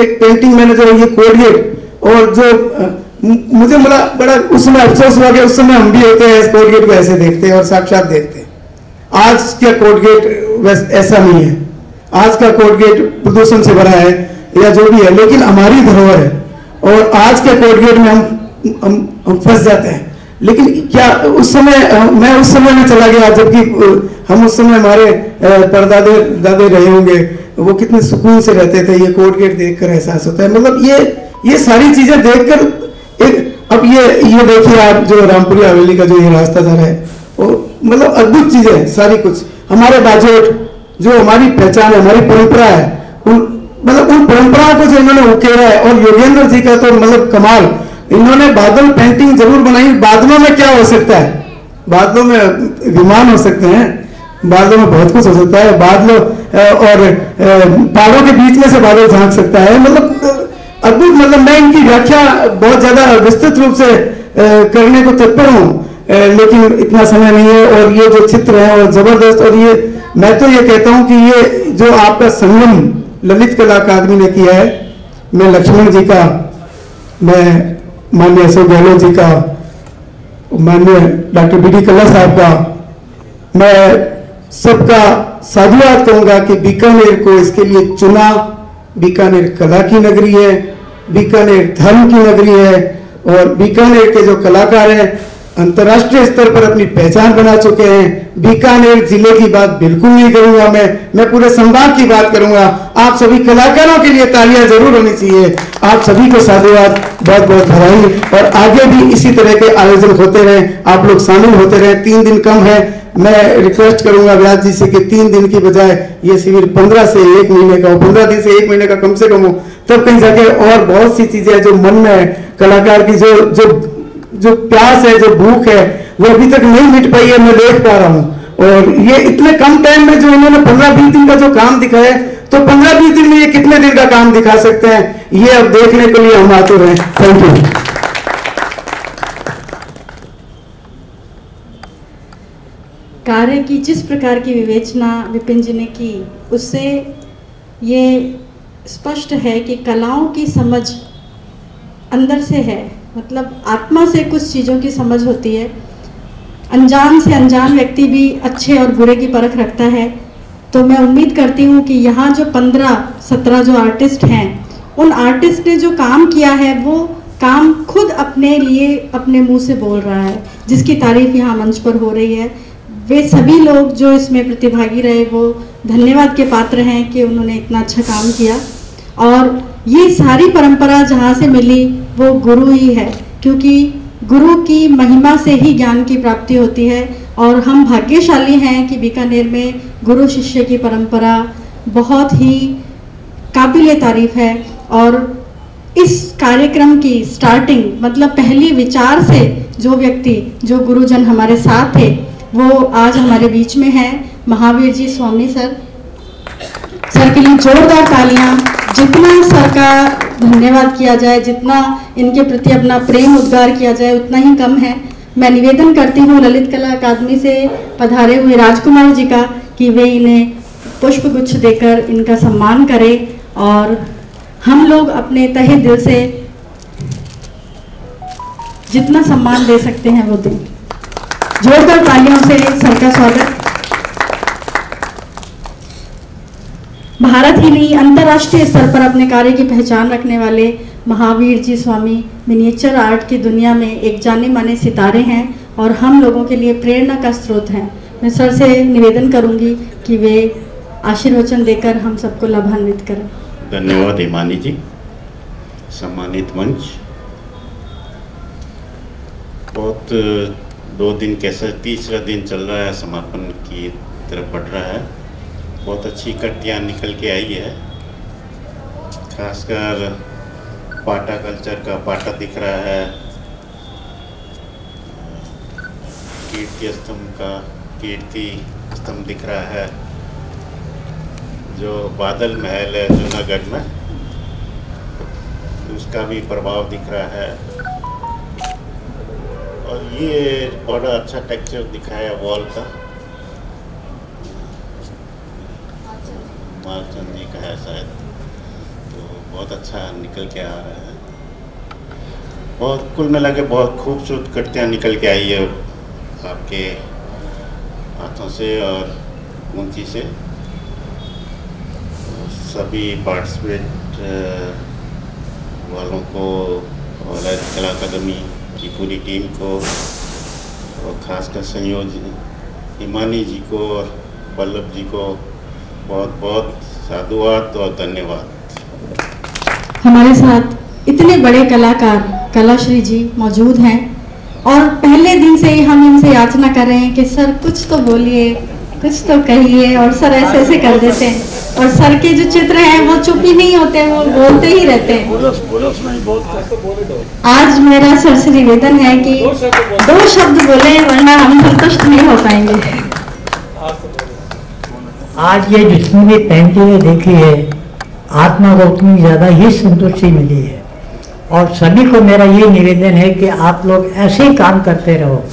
एक पेंटिंग मैंने जो ये कोडगेट, और जो मुझे बड़ा उस समय अफसोस हुआ कि उस समय हम भी होते हैं, इस कोडगेट को ऐसे देखते हैं और साक्षात देखते हैं। आज का कोडगेट ऐसा नहीं है, आज का कोडगेट प्रदूषण से भरा है या जो भी है, लेकिन हमारी धरोहर है, और आज के कोडगेट में हम फंस जाते हैं। लेकिन क्या उस समय, मैं उस समय में चला गया जबकि हम उस समय हमारे दादे रहे होंगे, वो कितने सुकून से रहते थे। ये कोडगेट देखकर एहसास होता है, मतलब ये सारी चीजें देखकर अब ये देखिए आप, जो रामपुरी हवेली का जो ये रास्ता जा रहा है, वो मतलब अद्भुत चीजें हैं सारी कुछ। हमारे बाजोट जो हमारी पहचान है, हमारी परंपरा है, उन परंपराओं को जो इन्होंने उकेरा है। और योगेंद्र जी का तो मतलब कमाल, इन्होंने बादल पेंटिंग जरूर बनाई। बादलों में क्या हो सकता है, बादलों में विमान हो सकते हैं, बादलों में बहुत कुछ हो सकता है, बादलों और पहाड़ों के बीच में से बादल झांक सकता है, मतलब अद्भुत। मतलब मैं इनकी व्याख्या बहुत ज्यादा विस्तृत रूप से करने को तत्पर हूँ, लेकिन इतना समय नहीं है। और ये जो चित्र है और जबरदस्त, और ये मैं तो ये कहता हूँ कि ये जो आपका संगम ललित कला अकादमी ने किया है, मैं लक्ष्मण जी का, मैं माननीय अशोक गहलोत जी का, माननीय डॉक्टर बी.डी. कल्ला साहब का, मैं सबका साधुवाद कहूंगा कि बीकानेर को इसके लिए चुना। बीकानेर कला की नगरी है, बीकानेर धर्म की नगरी है, और बीकानेर के जो कलाकार हैं अंतर्राष्ट्रीय स्तर पर अपनी पहचान बना चुके हैं। बीकानेर जिले की बात बिल्कुल नहीं करूंगा, मैं पूरे संभाग की बात करूंगा। आप सभी कलाकारों के लिए तालियां जरूर होनी चाहिए। आप सभी को साधुवाद, बहुत बहुत बधाई, और आगे भी इसी तरह के आयोजन होते रहे, आप लोग शामिल होते रहे। 3 दिन कम है, मैं रिक्वेस्ट करूंगा व्यास जी से कि 3 दिन की बजाय ये शिविर 15 से 1 महीने का हो, 15 दिन से 1 महीने का कम से कम हो, तब कहीं जाके और बहुत सी चीजें जो मन में है, कलाकार की जो प्यास है, जो भूख है, वो अभी तक नहीं मिट पाई है, मैं देख पा रहा हूँ। और ये इतने कम टाइम में जो उन्होंने 15-20 दिन का जो काम दिखाया, तो 15-20 दिन में ये कितने दिन का काम दिखा सकते हैं, ये अब देखने के लिए हम आतुर हैं। Thank you. कार्य की जिस प्रकार की विवेचना विपिन जी ने की, उससे ये स्पष्ट है कि कलाओं की समझ अंदर से है, मतलब आत्मा से कुछ चीज़ों की समझ होती है। अनजान से अनजान व्यक्ति भी अच्छे और बुरे की परख रखता है। तो मैं उम्मीद करती हूँ कि यहाँ जो 15-17 जो आर्टिस्ट हैं, उन आर्टिस्ट ने जो काम किया है वो काम खुद अपने लिए अपने मुंह से बोल रहा है, जिसकी तारीफ यहाँ मंच पर हो रही है। वे सभी लोग जो इसमें प्रतिभागी रहे वो धन्यवाद के पात्र हैं कि उन्होंने इतना अच्छा काम किया। और ये सारी परंपरा जहाँ से मिली वो गुरु ही है, क्योंकि गुरु की महिमा से ही ज्ञान की प्राप्ति होती है। और हम भाग्यशाली हैं कि बीकानेर में गुरु शिष्य की परंपरा बहुत ही काबिल तारीफ है। और इस कार्यक्रम की स्टार्टिंग, मतलब पहली विचार से जो व्यक्ति, जो गुरुजन हमारे साथ थे, वो आज हमारे बीच में हैं, महावीर जी स्वामी सर। सर के लिए जोरदार तालियां। जितना सर का धन्यवाद किया जाए, जितना इनके प्रति अपना प्रेम उद्गार किया जाए, उतना ही कम है। मैं निवेदन करती हूँ ललित कला अकादमी से पधारे हुए राजकुमार जी का कि वे इन्हें पुष्प गुच्छ देकर इनका सम्मान करें, और हम लोग अपने तहे दिल से जितना सम्मान दे सकते हैं वो दें। जोरदार तालियों से सर का स्वागत। भारत ही नहीं, अंतर्राष्ट्रीय स्तर पर अपने कार्य की पहचान रखने वाले महावीर जी स्वामी मिनिएचर आर्ट की दुनिया में एक जाने माने सितारे हैं और हम लोगों के लिए प्रेरणा का स्रोत हैं। मैं सर से निवेदन करूंगी कि वे आशीर्वचन देकर हम सबको लाभान्वित करें। धन्यवाद हिमानी जी। सम्मानित मंच, बहुत 2 दिन कैसे, तीसरा दिन चल रहा है, समापन की तरफ बढ़ रहा है। बहुत अच्छी इकट्ठियाँ निकल के आई है, खासकर पाटा कल्चर का पाटा दिख रहा है, कीर्ति स्तंभ दिख रहा है, जो बादल महल है जूनागढ़ में उसका भी प्रभाव दिख रहा है। और ये बड़ा अच्छा टेक्सचर दिखाया वॉल का, मालचंद जी का है शायद, तो बहुत अच्छा निकल के आ रहा है। बहुत कुल मिला के बहुत खूबसूरत कट्टियाँ निकल के आई है आपके हाथों से और मुंशी से। सभी पार्टिसिपेट वालों को और ललित कला अकादमी की पूरी टीम को और खासकर संयोजक हिमानी जी को और वल्लभ जी को बहुत बहुत साधुवाद और धन्यवाद। हमारे साथ इतने बड़े कलाकार कलाश्री जी मौजूद हैं और पहले दिन से ही हम इनसे याचना कर रहे हैं कि सर कुछ तो बोलिए, कुछ तो कहिए, और सर ऐसे ऐसे कर देते हैं। और सर के जो चित्र हैं वो चुप ही नहीं होते, वो बोलते ही रहते हैं। आज मेरा सर से निवेदन है कि 2 शब्द बोले, वरना हम संतुष्ट नहीं हो पाएंगे। आज ये जितनी भी पेंटिंगें देखी है, आत्मा को उतनी ज़्यादा ही संतुष्टि मिली है। और सभी को मेरा ये निवेदन है कि आप लोग ऐसे ही काम करते रहो।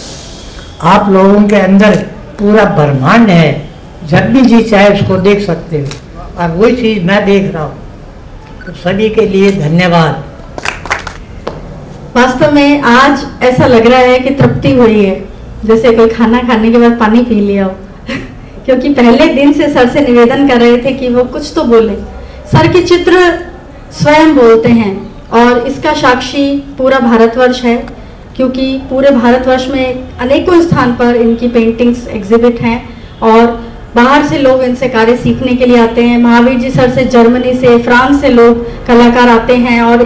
आप लोगों के अंदर पूरा ब्रह्मांड है, जब भी जी चाहे उसको देख सकते हो, और वही चीज़ मैं देख रहा हूँ। तो सभी के लिए धन्यवाद। वास्तव में आज ऐसा लग रहा है कि तृप्ति हुई है, जैसे कोई खाना खाने के बाद पानी पी लिया हो। क्योंकि पहले दिन से सर से निवेदन कर रहे थे कि वो कुछ तो बोले। सर के चित्र स्वयं बोलते हैं और इसका साक्षी पूरा भारतवर्ष है, क्योंकि पूरे भारतवर्ष में अनेकों स्थान पर इनकी पेंटिंग्स एग्जिबिट हैं और बाहर से लोग इनसे कार्य सीखने के लिए आते हैं। महावीर जी सर से जर्मनी से, फ्रांस से लोग कलाकार आते हैं और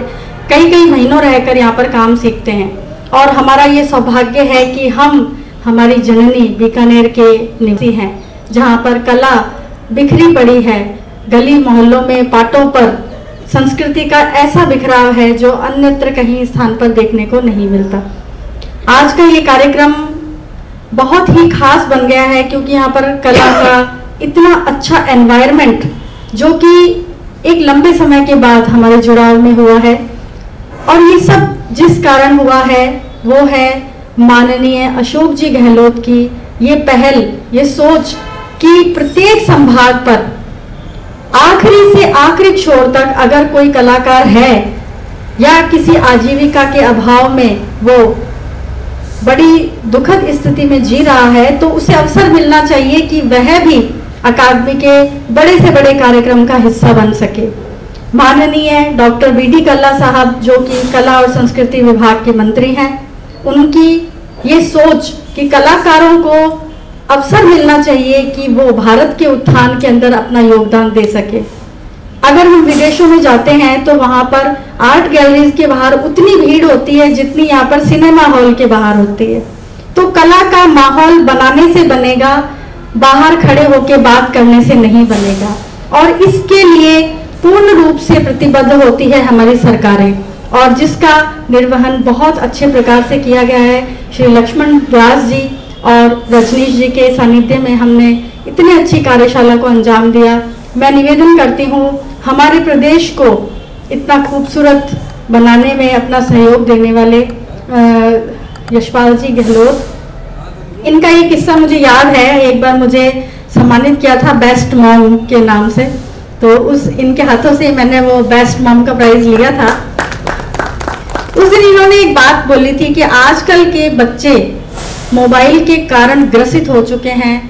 कई कई महीनों रहकर यहाँ पर काम सीखते हैं। और हमारा ये सौभाग्य है कि हम हमारी जननी बीकानेर के निवासी हैं, जहाँ पर कला बिखरी पड़ी है। गली मोहल्लों में, पाटों पर संस्कृति का ऐसा बिखराव है जो अन्यत्र कहीं स्थान पर देखने को नहीं मिलता। आज का ये कार्यक्रम बहुत ही खास बन गया है, क्योंकि यहाँ पर कला का इतना अच्छा एनवायरनमेंट, जो कि एक लंबे समय के बाद हमारे जुड़ाव में हुआ है। और ये सब जिस कारण हुआ है वो है माननीय अशोक जी गहलोत की ये पहल, ये सोच कि प्रत्येक संभाग पर आखिरी से आखिरी छोर तक अगर कोई कलाकार है या किसी आजीविका के अभाव में वो बड़ी दुखद स्थिति में जी रहा है, तो उसे अवसर मिलना चाहिए कि वह भी अकादमी के बड़े से बड़े कार्यक्रम का हिस्सा बन सके। माननीय डॉक्टर बी.डी. कल्ला साहब, जो कि कला और संस्कृति विभाग के मंत्री हैं, उनकी ये सोच कि कलाकारों को अवसर मिलना चाहिए कि वो भारत के उत्थान के अंदर अपना योगदान दे सके। अगर हम विदेशों में जाते हैं तो वहाँ पर आर्ट गैलरीज के बाहर उतनी भीड़ होती है जितनी यहाँ पर सिनेमा हॉल के बाहर होती है। तो कला का माहौल बनाने से बनेगा, बाहर खड़े होकर बात करने से नहीं बनेगा। और इसके लिए पूर्ण रूप से प्रतिबद्ध होती है हमारी सरकारें, और जिसका निर्वहन बहुत अच्छे प्रकार से किया गया है। श्री लक्ष्मण व्यास जी और रजनीश जी के सानिध्य में हमने इतनी अच्छी कार्यशाला को अंजाम दिया। मैं निवेदन करती हूँ हमारे प्रदेश को इतना खूबसूरत बनाने में अपना सहयोग देने वाले यशपाल जी गहलोत, इनका ये किस्सा मुझे याद है। एक बार मुझे सम्मानित किया था बेस्ट मॉम के नाम से, तो इनके हाथों से मैंने वो बेस्ट मॉम का प्राइज लिया था। उस दिन इन्होंने एक बात बोली थी कि आजकल के बच्चे मोबाइल के कारण ग्रसित हो चुके हैं,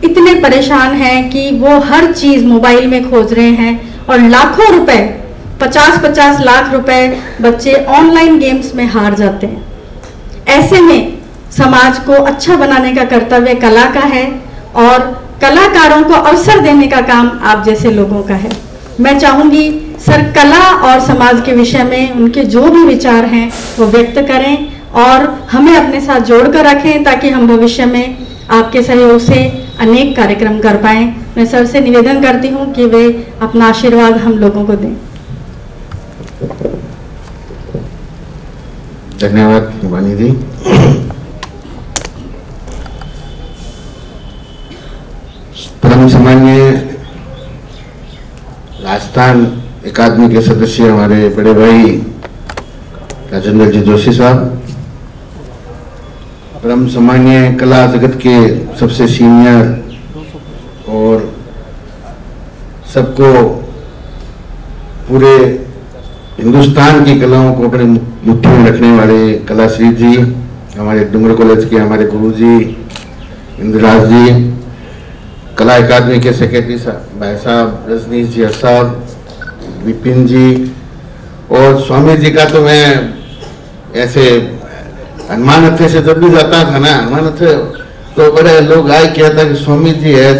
इतने परेशान हैं कि वो हर चीज मोबाइल में खोज रहे हैं, और लाखों रुपए, 50-50 लाख रुपए बच्चे ऑनलाइन गेम्स में हार जाते हैं। ऐसे में समाज को अच्छा बनाने का कर्तव्य कला का है, और कलाकारों को अवसर देने का काम आप जैसे लोगों का है। मैं चाहूंगी सर कला और समाज के विषय में उनके जो भी विचार हैं वो व्यक्त करें और हमें अपने साथ जोड़कर रखें, ताकि हम भविष्य में आपके सहयोग से अनेक कार्यक्रम कर पाएं। मैं सर से निवेदन करती हूं कि वे अपना आशीर्वाद हम लोगों को दें। धन्यवाद हिमानी जी। परम सम्माननीय राजस्थान अकादमी के सदस्य हमारे बड़े भाई राजेंद्र जी जोशी साहब, परम सम्माननीय कला जगत के सबसे सीनियर और सबको पूरे हिंदुस्तान की कलाओं को अपने मुट्ठी में रखने वाले कलाश्री जी, हमारे डूंगर कॉलेज के हमारे गुरु जी इंद्रराज जी, कला अकादमी के सेक्रेटरी भाई साहब रजनीश जी साहब, विपिन जी, और स्वामी जी का तो मैं ऐसे हनुमान हथे से जब भी जाता था ना, हनुमान हथे तो बड़े लोग आए कहता कि स्वामी जी है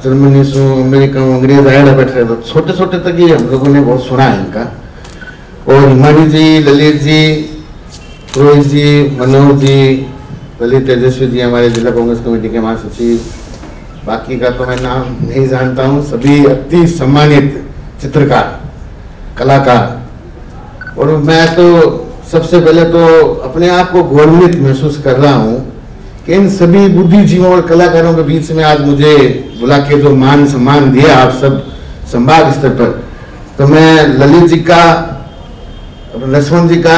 जर्मनी से अमेरिका में अंग्रेज आया बैठे, तो छोटे छोटे तक ही हम लोगों ने बहुत सुना है इनका। और हिमानी जी, ललित जी, रोहित जी, मनोज जी, ललित तेजस्वी जी हमारे जिला कांग्रेस कमेटी के महासचिव, बाकी का तो मैं नाम नहीं जानता हूँ, सभी अति सम्मानित चित्रकार कलाकार। और मैं तो सबसे पहले तो अपने आप को गौरवित महसूस कर रहा हूँ कि इन सभी बुद्धिजीवों और कलाकारों के बीच में आज मुझे बुला के जो मान सम्मान दिया आप सब संभाग स्तर पर, तो मैं ललित जी का, लक्ष्मण जी का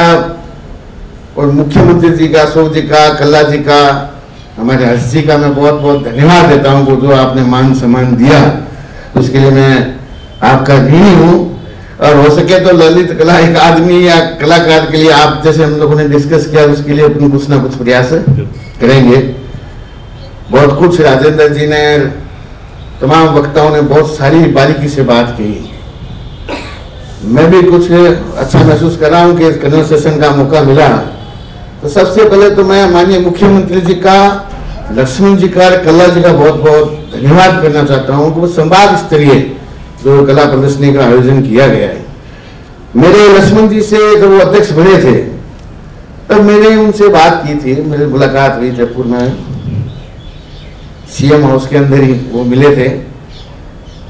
और मुख्यमंत्री जी का, अशोक जी का, कल्ला जी का, हमारे हर्ष जी का मैं बहुत बहुत धन्यवाद देता हूँ जो आपने मान सम्मान दिया, उसके लिए मैं आपका ऋणी हूँ। और हो सके तो ललित कला अकादमी या कलाकार के लिए आप जैसे हम लोगों ने डिस्कस किया उसके लिए अपने कुछ ना कुछ प्रयास करेंगे। बहुत कुछ राजेंद्र जी ने, तमाम वक्ताओं ने बहुत सारी बारीकी से बात की, मैं भी कुछ अच्छा महसूस कर रहा हूँ कि कन्वर्सेशन का मौका मिला। तो सबसे पहले तो मैं माननीय मुख्यमंत्री जी का, लक्ष्मण जी का, कल्ला जी का बहुत बहुत धन्यवाद करना चाहता हूँ कि वो संभाग स्तरीय जो कला प्रदर्शनी का आयोजन किया गया है। मेरे लक्ष्मण जी से जब वो अध्यक्ष बने थे तब मैंने उनसे बात की थी, मेरी मुलाकात हुई जयपुर में, सीएम हाउस के अंदर ही वो मिले थे।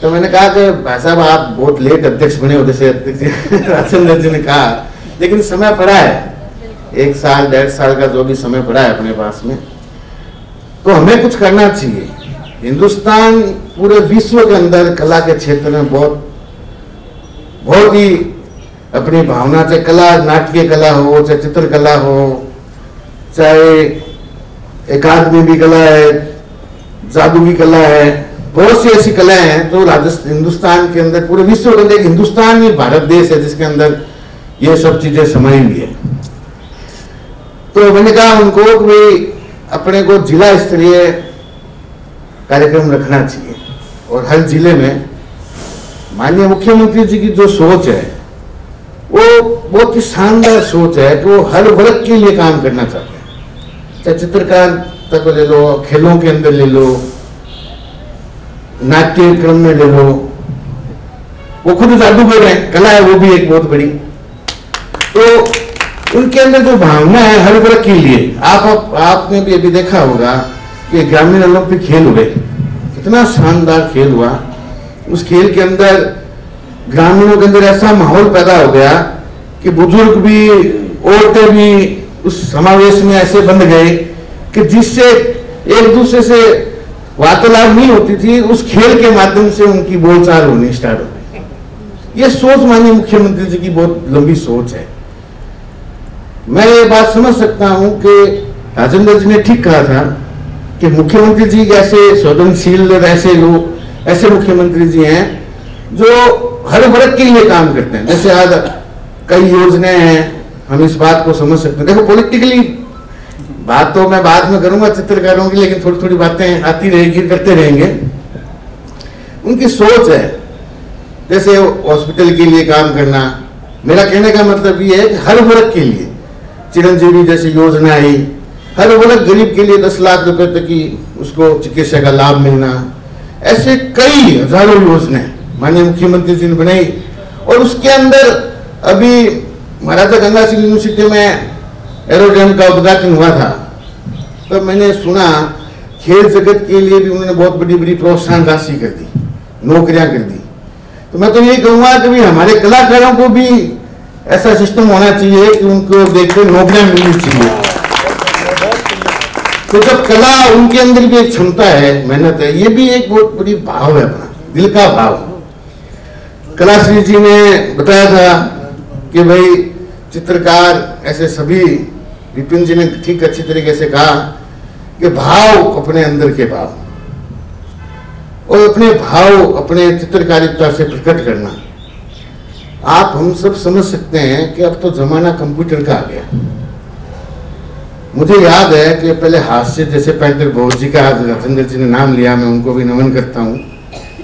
तो मैंने कहा कि भाई साहब आप बहुत लेट अध्यक्ष बने हो, जैसे अध्यक्ष राजेंद्र जी ने कहा, लेकिन समय पड़ा है, 1 साल 1.5 साल का जो भी समय पड़ा है अपने पास में, तो हमें कुछ करना चाहिए। हिंदुस्तान पूरे विश्व के अंदर कला के क्षेत्र में बहुत ही अपनी भावना, चाहे कला नाट्य कला हो, चाहे चित्रकला हो, चाहे अकादमी भी कला है, जादू की कला है, बहुत सी ऐसी कलाएं हैं जो राजस्थान, हिंदुस्तान के अंदर, पूरे विश्व के अंदर, हिंदुस्तान ही भारत देश है जिसके अंदर ये सब चीजें समाई हुई है। तो मैंने कहा उनको कि भाई अपने को जिला स्तरीय कार्यक्रम रखना चाहिए और हर जिले में माननीय मुख्यमंत्री जी की जो सोच है वो बहुत ही शानदार सोच है कि वो हर वर्ग के लिए काम करना चाहते हैं। चाहे चित्रकार को ले लो, खेलों के अंदर ले लो, नाट्य क्रम में ले लो, वो खुद जादूगर है, कला है वो भी एक बहुत बड़ी। तो उनके अंदर जो भावना है हर वर्ग के लिए, आपने भी अभी देखा होगा कि ग्रामीण ओलंपिक खेल हुए, कितना शानदार खेल हुआ। उस खेल के अंदर ग्रामीणों के अंदर ऐसा माहौल पैदा हो गया कि बुजुर्ग भी, औरतें भी उस समावेश में ऐसे बंध गए कि जिससे एक दूसरे से वार्तालाप नहीं होती थी, उस खेल के माध्यम से उनकी बोलचाल होनी स्टार्ट हो गई। ये सोच माननीय मुख्यमंत्री जी की बहुत लंबी सोच है। मैं ये बात समझ सकता हूं कि राजेंद्र जी ने ठीक कहा था कि मुख्यमंत्री जी ऐसे संवेदनशील, ऐसे लोग, ऐसे मुख्यमंत्री जी हैं जो हर वर्ग के लिए काम करते हैं। जैसे आज कई योजनाएं हैं, हम इस बात को समझ सकते हैं। देखो पॉलिटिकली बात तो मैं बाद में करूंगा चित्रकारों की, लेकिन थोड़ी थोड़ी बातें आती रहेगी, करते रहेंगे। उनकी सोच है जैसे हॉस्पिटल के लिए काम करना। मेरा कहने का मतलब ये है कि हर वर्ग के लिए चिरंजीवी जैसी योजना आई, हर वर्ग गरीब के लिए 10 लाख रुपए तक की उसको चिकित्सा का लाभ मिलना, ऐसे कई हजारों योजनाएं माननीय मुख्यमंत्री जी ने बनाई। और उसके अंदर अभी महाराजा गंगा सिंह यूनिवर्सिटी में एरोड्रम का उद्घाटन हुआ था, तो मैंने सुना खेल जगत के लिए भी उन्होंने बहुत बड़ी बड़ी प्रोत्साहन राशि कर दी, नौकरियां कर दी। तो मैं तो ये कहूंगा कि भी हमारे कलाकारों को भी ऐसा सिस्टम होना चाहिए कि उनको देखकर नौकरियां मिलनी चाहिए। तो जब कला, उनके अंदर भी एक क्षमता है, मेहनत है, ये भी एक बहुत बड़ी भाव है, अपना दिल का भाव। कलाश्री जी ने बताया था कि भाई चित्रकार ऐसे सभी, विपिन जी ने ठीक अच्छी तरीके से कहा कि भाव, अपने अंदर के भाव और अपने भाव अपने चित्रकारिता से प्रकट करना। आप हम सब समझ सकते हैं कि अब तो जमाना कंप्यूटर का आ गया। मुझे याद है कि पहले हास्य, जैसे पेंटर भोज जी का आज राजेंद्र जी ने नाम लिया, मैं उनको भी नमन करता हूं,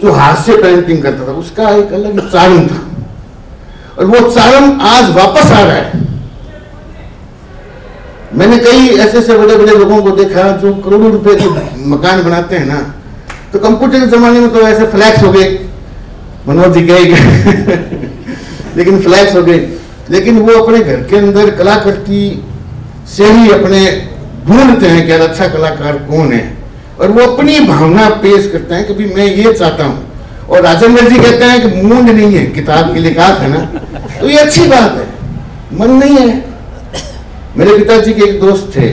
जो हास्य पेंटिंग करता था उसका एक अलग चार्म था और वो चार्म आज वापस आ रहा है। मैंने कई ऐसे ऐसे बड़े बड़े लोगों को देखा जो करोड़ों रुपए के मकान बनाते हैं ना, तो कंप्यूटर के जमाने में तो ऐसे फ्लैक्स हो गए, मनोज जी कहेंगे लेकिन फ्लैक्स हो गए। लेकिन वो अपने घर के अंदर कलाकृति से ही अपने ढूंढते हैं कि यार अच्छा कलाकार कौन है, और वो अपनी भावना पेश करते हैं कि भी मैं ये चाहता हूं। और राजेंद्र जी कहते हैं कि मूंड नहीं है, किताब के लिए कहा था ना, तो ये अच्छी बात है, मन नहीं है। मेरे पिताजी के एक दोस्त थे,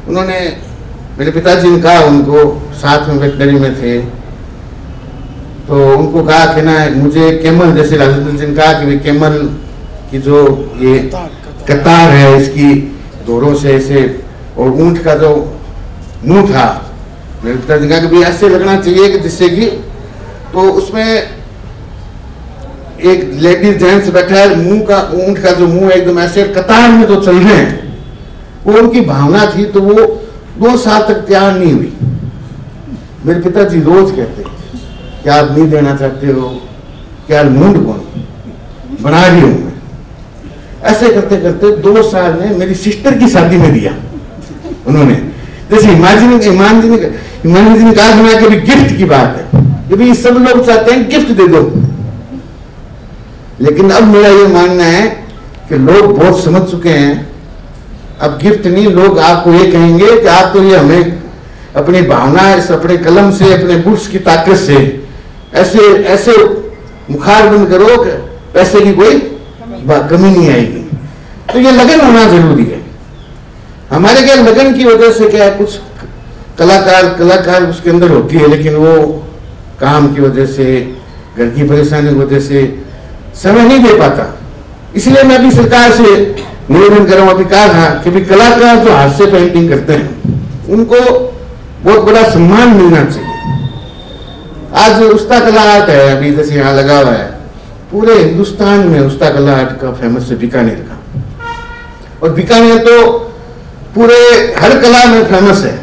उन्होंने, मेरे पिताजी ने कहा उनको, साथ में वेटनरी में थे, तो उनको कहा कि ना मुझे कैमल, जैसे राजेंद्र जी ने कहा कि कैमल की जो ये कतार है इसकी दोरों से ऐसे, और ऊंट का जो मुंह था, मेरे पिताजी ने कहा कि ऐसे लगना चाहिए कि जिससे कि, तो उसमें एक लेडीज जेंट्स बैठा है, मुंह का, ऊंट का जो मुंह एकदम ऐसे कतार में तो चल रहे हैं, वो उनकी भावना थी। तो वो 2 साल तक तैयार नहीं हुई। मेरे पिताजी रोज कहते क्या आप नहीं देना चाहते हो, क्या मूंड कौन बना रही हूं मैं। ऐसे करते करते 2 साल में मेरी सिस्टर की शादी में दिया उन्होंने। जैसे हिमानी जी ने कहा सुना कि गिफ्ट की बात है कि भी सब लोग चाहते हैं गिफ्ट दे दो, लेकिन अब मेरा ये मानना है कि लोग बहुत समझ चुके हैं, अब गिफ्ट नहीं, लोग आपको ये कहेंगे कि आप तो ये हमें अपनी भावना, इस अपने कलम से, अपने बुक्स की ताकत से ऐसे ऐसे मुखार बंद करो कि पैसे की कोई कमी नहीं आएगी। तो ये लगन होना जरूरी है। हमारे क्या लगन की वजह से क्या कुछ कलाकार उसके अंदर होती है, लेकिन वो काम की वजह से, घर की परेशानी की वजह से समय नहीं दे पाता। इसलिए मैं अभी सरकार से निवेदन कर रहा हूं, अभी कहा था कि भी कलाकार जो हाथ से पेंटिंग करते हैं उनको बहुत बड़ा सम्मान मिलना चाहिए। आज उस्ता कला आर्ट है, अभी जैसे यहाँ लगा हुआ है, पूरे हिंदुस्तान में उस्ता कला आर्ट का फेमस है बीकानेर का। और बीकानेर तो पूरे हर कला में फेमस है,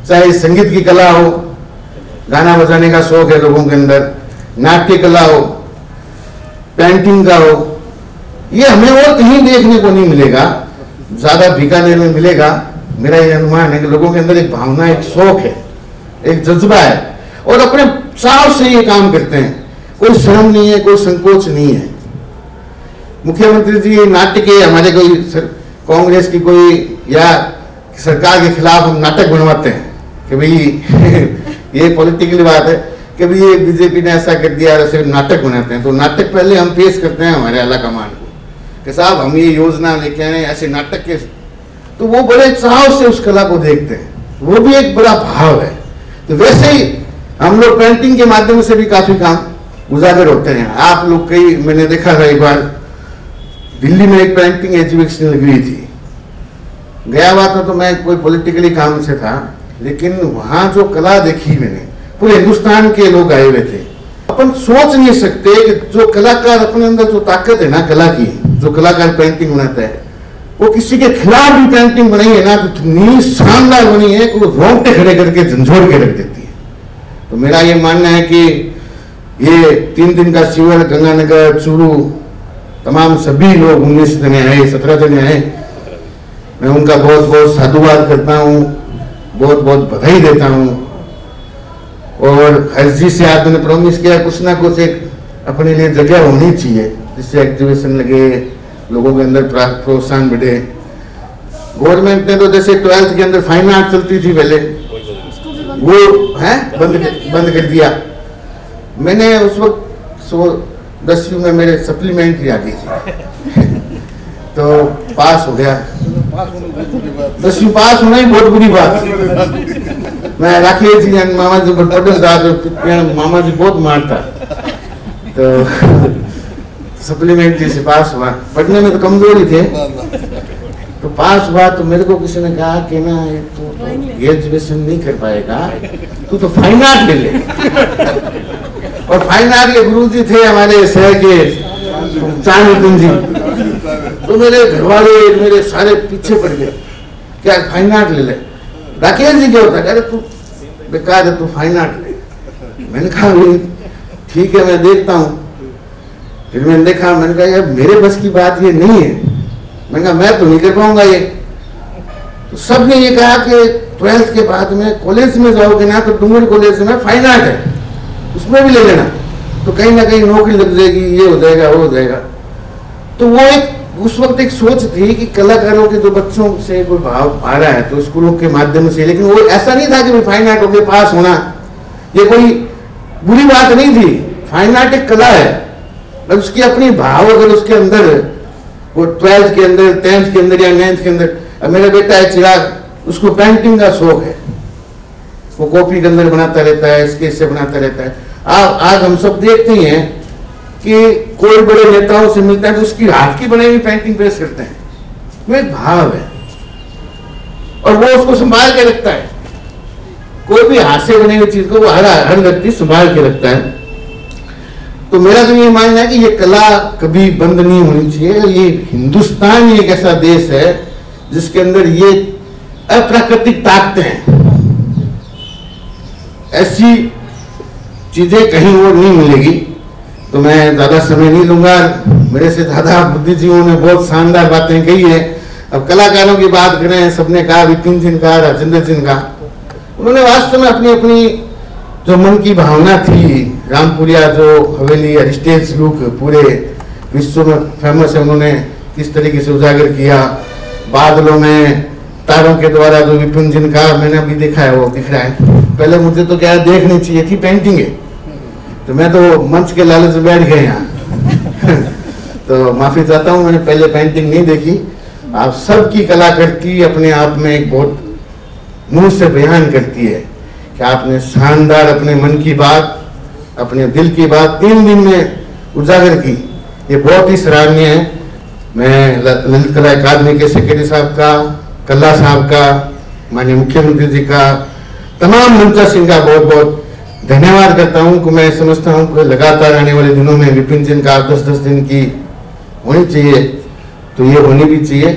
चाहे संगीत की कला हो, गाना बजाने का शौक है लोगों के अंदर, नाट्य कला हो, पेंटिंग का हो, ये हमें और कहीं देखने को नहीं मिलेगा, ज्यादा बीकानेर में मिलेगा। मेरा ये अनुमान है कि लोगों के अंदर एक भावना, एक शौक है, एक जज्बा है, और अपने चाव से ये काम करते हैं, कोई शर्म नहीं है, कोई संकोच नहीं है। मुख्यमंत्री जी नाट्य के, हमारे कोई कांग्रेस की कोई या सरकार के खिलाफ हम नाटक बनवाते हैं कि भाई ये पॉलिटिकल बात है कि भाई ये बीजेपी ने ऐसा कर दिया, ऐसे नाटक बनाते हैं। तो नाटक पहले हम पेश करते हैं हमारे आला कमान को कि साहब हम ये योजना लेके आए ऐसे नाटक के, तो वो बड़े चाव से उस कला को देखते हैं, वो भी एक बड़ा भाव है। तो वैसे ही हम लोग पेंटिंग के माध्यम से भी काफी काम उजागर होते हैं। आप लोग कई, मैंने देखा था एक बार दिल्ली में एक पेंटिंग एग्जीबिशन लगी हुई थी, गया हुआ था तो मैं कोई पॉलिटिकली काम से था, लेकिन वहां जो कला देखी मैंने, पूरे हिंदुस्तान के लोग आए हुए थे। अपन सोच नहीं सकते कि जो कलाकार अपने अंदर जो ताकत है ना कला की, जो कलाकार पेंटिंग बनाता है, वो किसी के खिलाफ भी पेंटिंग बनाई है ना तो इतनी शानदार बनी है कि वो रोंगटे खड़े करके झंझोड़ के रख देती है। तो मेरा ये मानना है कि ये 3 दिन का शिविर गंगानगर, चूरू, तमाम सभी लोग 19 जने आए, 17 जने आए, मैं उनका बहुत बहुत साधुवाद करता हूँ, बहुत बहुत बधाई देता हूँ। और हर जी से आपने प्रॉमिस किया कुछ ना कुछ एक अपने लिए जगह होनी चाहिए जिससे एग्जीबिशन लगे, लोगों के अंदर प्रोत्साहन बढ़े। गवर्नमेंट ने तो जैसे 12th के अंदर फाइन आर्ट चलती थी पहले, वो है बंद कर दिया। मैंने उस वक्त 10वीं में मेरे सप्लीमेंट्री आ गई थी तो पास हो गया। 10वीं पास होना ही बहुत बुरी बात। मैं राकेश जी मामा जी को पढ़ता था तो मामा जी बहुत मारता, तो सप्लीमेंट्री से पास हुआ। पढ़ने में तो कमजोरी थे, तो पास हुआ। तो मेरे को किसी ने कहा कि ना तू तो ग्रेजुएशन नहीं कर पाएगा, तू तो फाइन आर्ट ले ले। और फाइन आर्ट के गुरु जी थे हमारे शहर के चांदन जी, तो मेरे घर वाले मेरे सारे पीछे पड़ गए, क्या फाइन आर्ट ले ले। राकेश जी क्या होता, कह रहे तू बेकार है, तू फाइन आर्ट ले। मैंने कहा ठीक है मैं देखता हूँ। फिर मैंने देखा, मैंने कहा यार मेरे बस की बात ये नहीं है, मैंने कहा मैं तो नहीं कर पाऊंगा ये। तो सबने ये कहा कि 12th के बाद में कॉलेज में जाओगे ना तो डूंगर कॉलेज में फाइन आर्ट है, उसमें भी ले लेना, तो कहीं ना कहीं नौकरी लग जाएगी, ये हो जाएगा वो हो जाएगा। तो वो एक उस वक्त एक सोच थी कि कलाकारों के जो बच्चों से कोई भाव आ रहा है तो स्कूलों के माध्यम से, लेकिन वो ऐसा नहीं था कि फाइन आर्ट होके पास होना ये कोई बुरी बात नहीं थी। फाइन आर्ट एक कला है, और उसकी अपनी भाव अगर उसके अंदर वो 12th के अंदर, 10th के अंदर या 9th के अंदर। अब मेरा बेटा है चिराग, उसको पेंटिंग का शौक है, वो कॉपी के अंदर बनाता रहता है, स्केच से बनाता रहता है। आज हम सब देखते हैं कि कोई बड़े नेताओं से मिलता है तो उसकी हाथ की बनाई हुई पेंटिंग पेश करते हैं, वो एक भाव है और वो उसको संभाल के रखता है। कोई भी हाथ से बनी हुई चीज को वो हर व्यक्ति संभाल के रखता है। तो मेरा तो ये मानना है कि ये कला कभी बंद नहीं होनी चाहिए। ये हिंदुस्तान एक ऐसा देश है जिसके अंदर ये अप्राकृतिक ताकतें हैं, ऐसी चीजें कहीं और नहीं मिलेगी। तो मैं ज्यादा समय नहीं लूंगा, मेरे से ज्यादा बुद्धिजीवियों ने बहुत शानदार बातें कही है। अब कलाकारों की बात करें, सबने कहा, विपिन सिंह का, राजेंद्र सिंह का, उन्होंने वास्तव में अपनी अपनी जो मन की भावना थी, रामपुरिया जो हवेली हेरिटेज लुक पूरे विश्व में फेमस है, उन्होंने किस तरीके से उजागर किया। बादलों में तारों के द्वारा जो विपिन सिंह का मैंने अभी देखा है वो दिख रहा है। पहले मुझे तो क्या देखनी चाहिए थी पेंटिंग है, तो मैं तो मंच के लालच में बैठ गए यहाँ तो माफी चाहता हूँ, मैंने पहले पेंटिंग नहीं देखी। आप सबकी कलाकृति अपने आप में एक बहुत मुंह से बयान करती है कि आपने शानदार अपने मन की बात, अपने दिल की बात 3 दिन में उजागर की, ये बहुत ही सराहनीय है। मैं ललित कला अकादमी के सेक्रेटरी साहब का, कल्ला साहब का, माननीय मुख्यमंत्री जी का, तमाम मंत्रा सिंह का बहुत बहुत धन्यवाद करता हूं कि मैं समझता हूं कि लगातार आने वाले दिनों में विपिन जी का 10-10 दिन की होनी चाहिए, तो ये होनी भी चाहिए।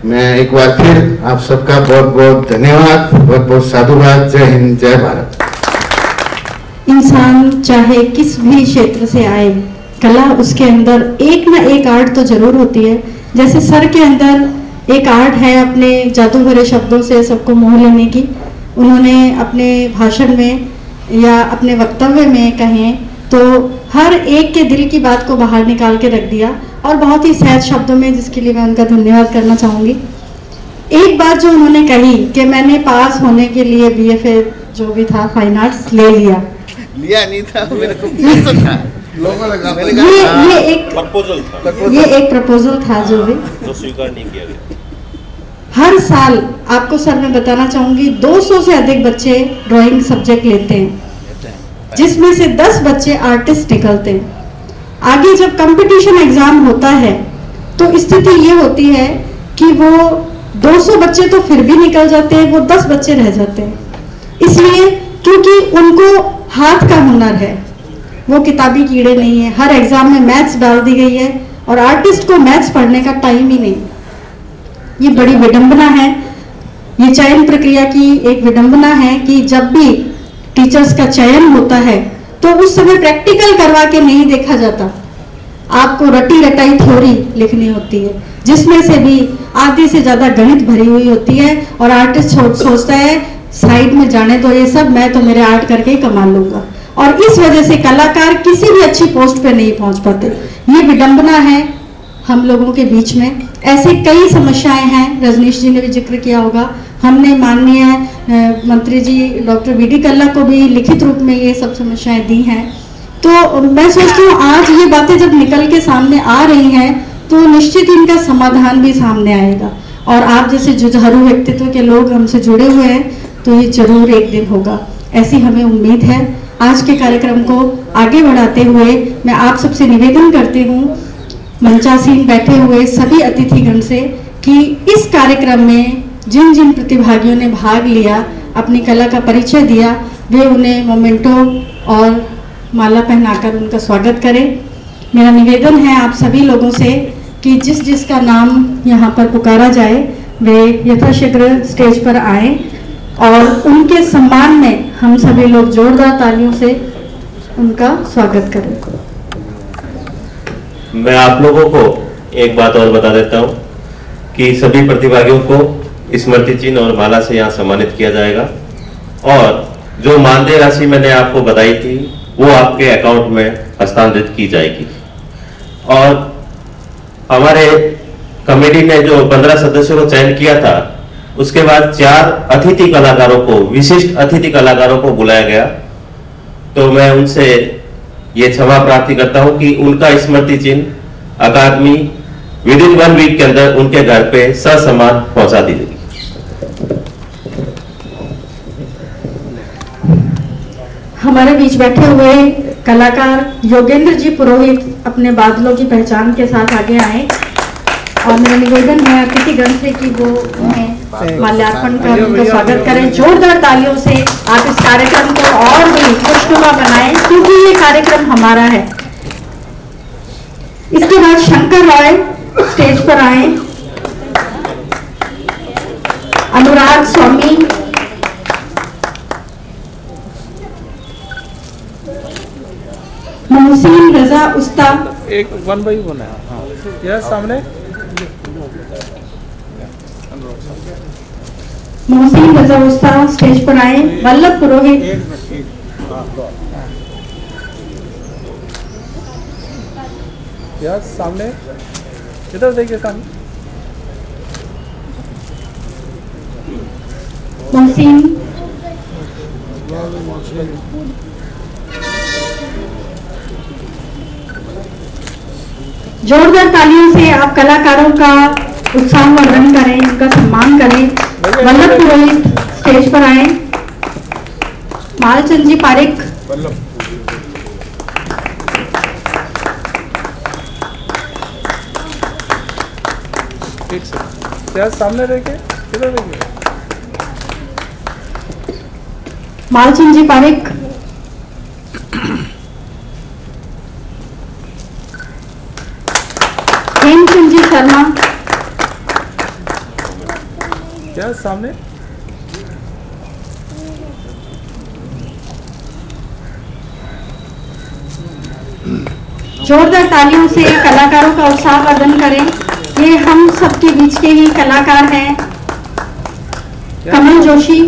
मैं एक बार फिर आप सबका बहुत बहुत धन्यवाद, बहुत बहुत साधुवाद। जय हिंद, जय भारत। इंसान चाहे किस भी क्षेत्र से आए, कला उसके अंदर एक ना एक आर्ट तो जरूर होती है। जैसे सर के अंदर एक आर्ट है अपने जादू भरे शब्दों से सबको मोह लेने की। उन्होंने अपने भाषण में या अपने वक्तव्य में कहें तो हर एक के दिल की बात को बाहर निकाल के रख दिया, और बहुत ही सहज शब्दों में, जिसके लिए मैं उनका धन्यवाद करना चाहूँगी। एक बात जो उन्होंने कही कि मैंने पास होने के लिए BFA जो भी था फाइन आर्ट्स ले लिया नहीं था, मेरे को था। ये एक प्रपोजल था जो भी जो स्वीकार नहीं किया गया। हर साल आपको सर मैं बताना चाहूंगी 200 से अधिक बच्चे ड्राइंग सब्जेक्ट लेते हैं, जिसमें से 10 बच्चे आर्टिस्ट निकलते हैं। आगे जब कंपटीशन एग्जाम होता है तो स्थिति ये होती है कि वो 200 बच्चे तो फिर भी निकल जाते हैं, वो 10 बच्चे रह जाते हैं। इसलिए क्योंकि उनको हाथ का हुनर है, वो किताबी कीड़े नहीं है। हर एग्जाम में मैथ्स डाल दी गई है और आर्टिस्ट को मैथ्स पढ़ने का टाइम ही नहीं। ये बड़ी विडंबना है, ये चयन प्रक्रिया की एक विडंबना है कि जब भी टीचर्स का चयन होता है तो उस समय प्रैक्टिकल करवा के नहीं देखा जाता। आपको रटी रटाई थ्योरी लिखनी होती है, जिसमें से भी आधे से ज्यादा गणित भरी हुई होती है, और आर्टिस्ट सोचता है साइड में जाने दो ये सब, मैं तो मेरे आर्ट करके ही कमा लूंगा। और इस वजह से कलाकार किसी भी अच्छी पोस्ट पे नहीं पहुंच पाते। ये विडंबना है हम लोगों के बीच में। ऐसे कई समस्याएं हैं, रजनीश जी ने भी जिक्र किया होगा। हमने माननीय मंत्री जी डॉक्टर BD कल्ला को भी लिखित रूप में ये सब समस्याएं दी हैं। तो मैं सोचती हूँ आज ये बातें जब निकल के सामने आ रही हैं तो निश्चित इनका समाधान भी सामने आएगा, और आप जैसे जुझारू व्यक्तित्व के लोग हमसे जुड़े हुए हैं तो ये जरूर एक दिन होगा, ऐसी हमें उम्मीद है। आज के कार्यक्रम को आगे बढ़ाते हुए मैं आप सबसे निवेदन करती हूँ, मंचासीन बैठे हुए सभी अतिथिगण से, कि इस कार्यक्रम में जिन जिन प्रतिभागियों ने भाग लिया, अपनी कला का परिचय दिया, वे उन्हें मोमेंटो और माला पहनाकर उनका स्वागत करें। मेरा निवेदन है आप सभी लोगों से कि जिस जिसका नाम यहाँ पर पुकारा जाए वे यथाशीघ्र स्टेज पर आए, और उनके सम्मान में हम सभी लोग जोरदार तालियों से उनका स्वागत करें। मैं आप लोगों को एक बात और बता देता हूं कि सभी प्रतिभागियों को स्मृति चिन्ह और माला से यहाँ सम्मानित किया जाएगा, और जो मानदेय राशि मैंने आपको बताई थी वो आपके अकाउंट में हस्तांतरित की जाएगी। और हमारे कमेटी ने जो 15 सदस्यों को चयन किया था, उसके बाद 4 अतिथि कलाकारों को, विशिष्ट अतिथि कलाकारों को बुलाया गया। तो मैं उनसे ये क्षमा प्रार्थी करता हूं कि उनका स्मृति चिन्ह अकादमी विदिन 1 वीक के अंदर उनके घर पे ससम्मान पहुंचा दी जाएगी। हमारे बीच बैठे हुए कलाकार योगेंद्र जी पुरोहित अपने बादलों की पहचान के साथ आगे आए, और मेरा निवेदन है अतिथिगण से कि वो उन्हें माल्यार्पण कर उनका स्वागत करें। जोरदार तालियों से आप इस कार्यक्रम को और भी खुशनुमा बनाएं, क्योंकि ये कार्यक्रम हमारा है। इसके बाद शंकर रॉय स्टेज पर आए, अनुराग स्वामी, मोहसिन रजा उस्ता, एक 1 by 1 है। हाँ, यह सामने मोहसिन रजा उस्ता स्टेज पर आए, वल्लभ पुरोहित, यह सामने, इधर देखिए सामने, मोहसिन, जोरदार तालियों से आप कलाकारों का उत्साहवर्धन करें, उनका सम्मान करें। वल्लभ पुरोहित स्टेज पर आए, मालचंद जी पारिक, ठीक से, क्या सामने देखिए, इधर देखिए, मालचंद जी पारिक, हेमचंद जी शर्मा, क्या सामने जोरदार तालियों से कलाकारों का उत्साह वर्धन करें। ये हम सबके बीच के ही कलाकार हैं। कमल जोशी,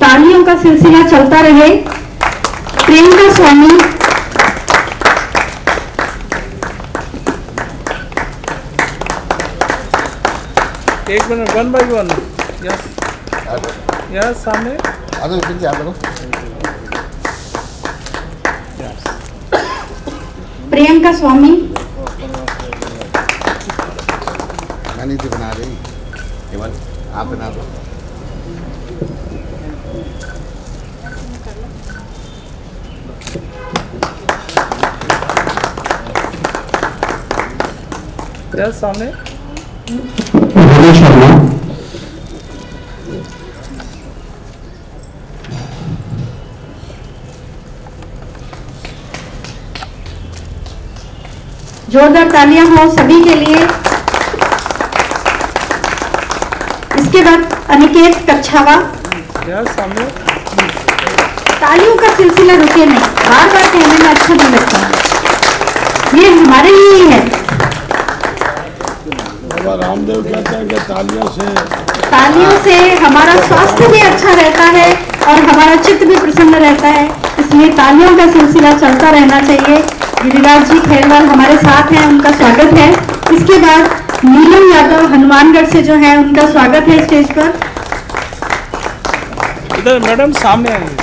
तालियों का सिलसिला चलता रहे। प्रियंका स्वामी, एक मिनट, 1 by 1। यस सामने प्रियंका स्वामी, मैंने तो बना रही, केवल आप बना दो। यस सामने शर्मा, जोरदार तालियां हो सभी के लिए। इसके बाद अनिकेत कच्छावा, यस सामने तालियों का सिलसिला रुके नहीं, बार बार कहने में अच्छा नहीं लगता, ये हमारे लिए ही है। बाबा रामदेव कहते हैं कि तालियों से हमारा स्वास्थ्य भी अच्छा रहता है और हमारा चित्त भी प्रसन्न रहता है, इसलिए तालियों का सिलसिला चलता रहना चाहिए। गिरिराज जी खेरवाल हमारे साथ हैं, उनका स्वागत है। इसके बाद नीलम यादव हनुमानगढ़ से जो है, उनका स्वागत है स्टेज पर। इधर मैडम सामने आइए।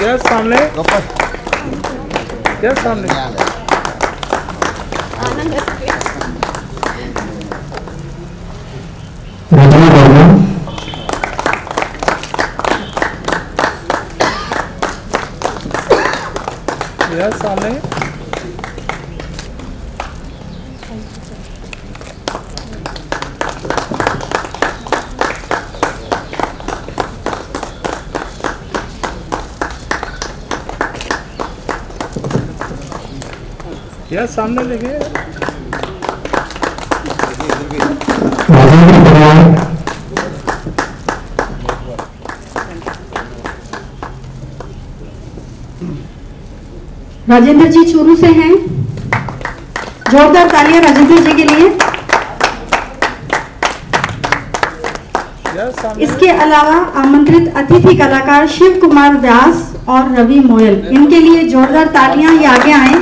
यस सामने, यस सामने यस सामने यस सामने देखिए। राजेंद्र जी चूरू से हैं, जोरदार तालियां राजेंद्र जी के लिए। इसके अलावा आमंत्रित अतिथि कलाकार शिव कुमार व्यास और रवि मोयल, इनके लिए जोरदार तालियां, ये आगे आए।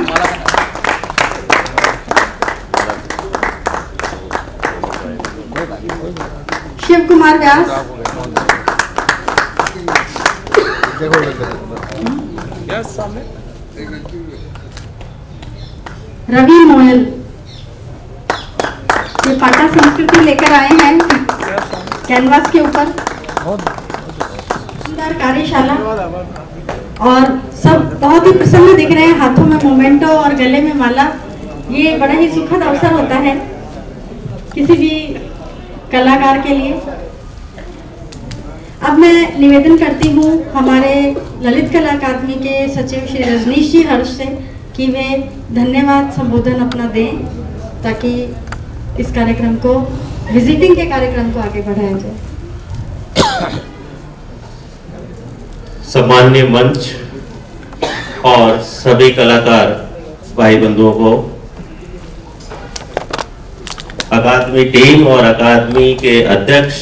शिव कुमार व्यास, यस सामने रवि मोयल, ये पाटा संस्कृति लेकर आए हैं कैनवास के ऊपर। सुंदर कार्यशाला और सब बहुत ही प्रसन्न दिख रहे हैं, हाथों में मोमेंटो और गले में माला। ये बड़ा ही सुखद अवसर होता है किसी भी कलाकार के लिए। अब मैं निवेदन करती हूँ हमारे ललित कला अकादमी के सचिव श्री रजनीश जी हर्ष से कि वे धन्यवाद संबोधन अपना दें, ताकि इस कार्यक्रम को, विजिटिंग के कार्यक्रम को आगे बढ़ाया जाए। सम्माननीय मंच और सभी कलाकार भाई बंधुओं को, अकादमी टीम और अकादमी के अध्यक्ष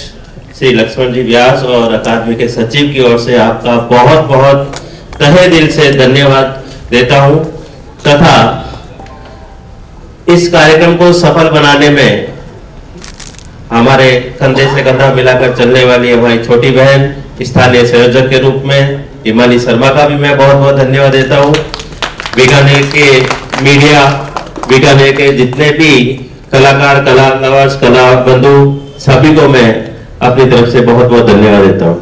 श्री लक्ष्मण जी व्यास और अकादमी के सचिव की ओर से आपका बहुत बहुत तहे दिल से धन्यवाद देता हूं, तथा इस कार्यक्रम को सफल बनाने में हमारे कंधे से कंधा मिलाकर चलने वाली हमारी छोटी बहन स्थानीय संयोजक के रूप में हिमानी शर्मा का भी मैं बहुत बहुत धन्यवाद देता हूं। बीकानेर के मीडिया, बीकानेर के जितने भी कलाकार, कला लवर्स, कला बंधु, सभी को मैं अपनी तरफ से बहुत बहुत धन्यवाद देता हूं।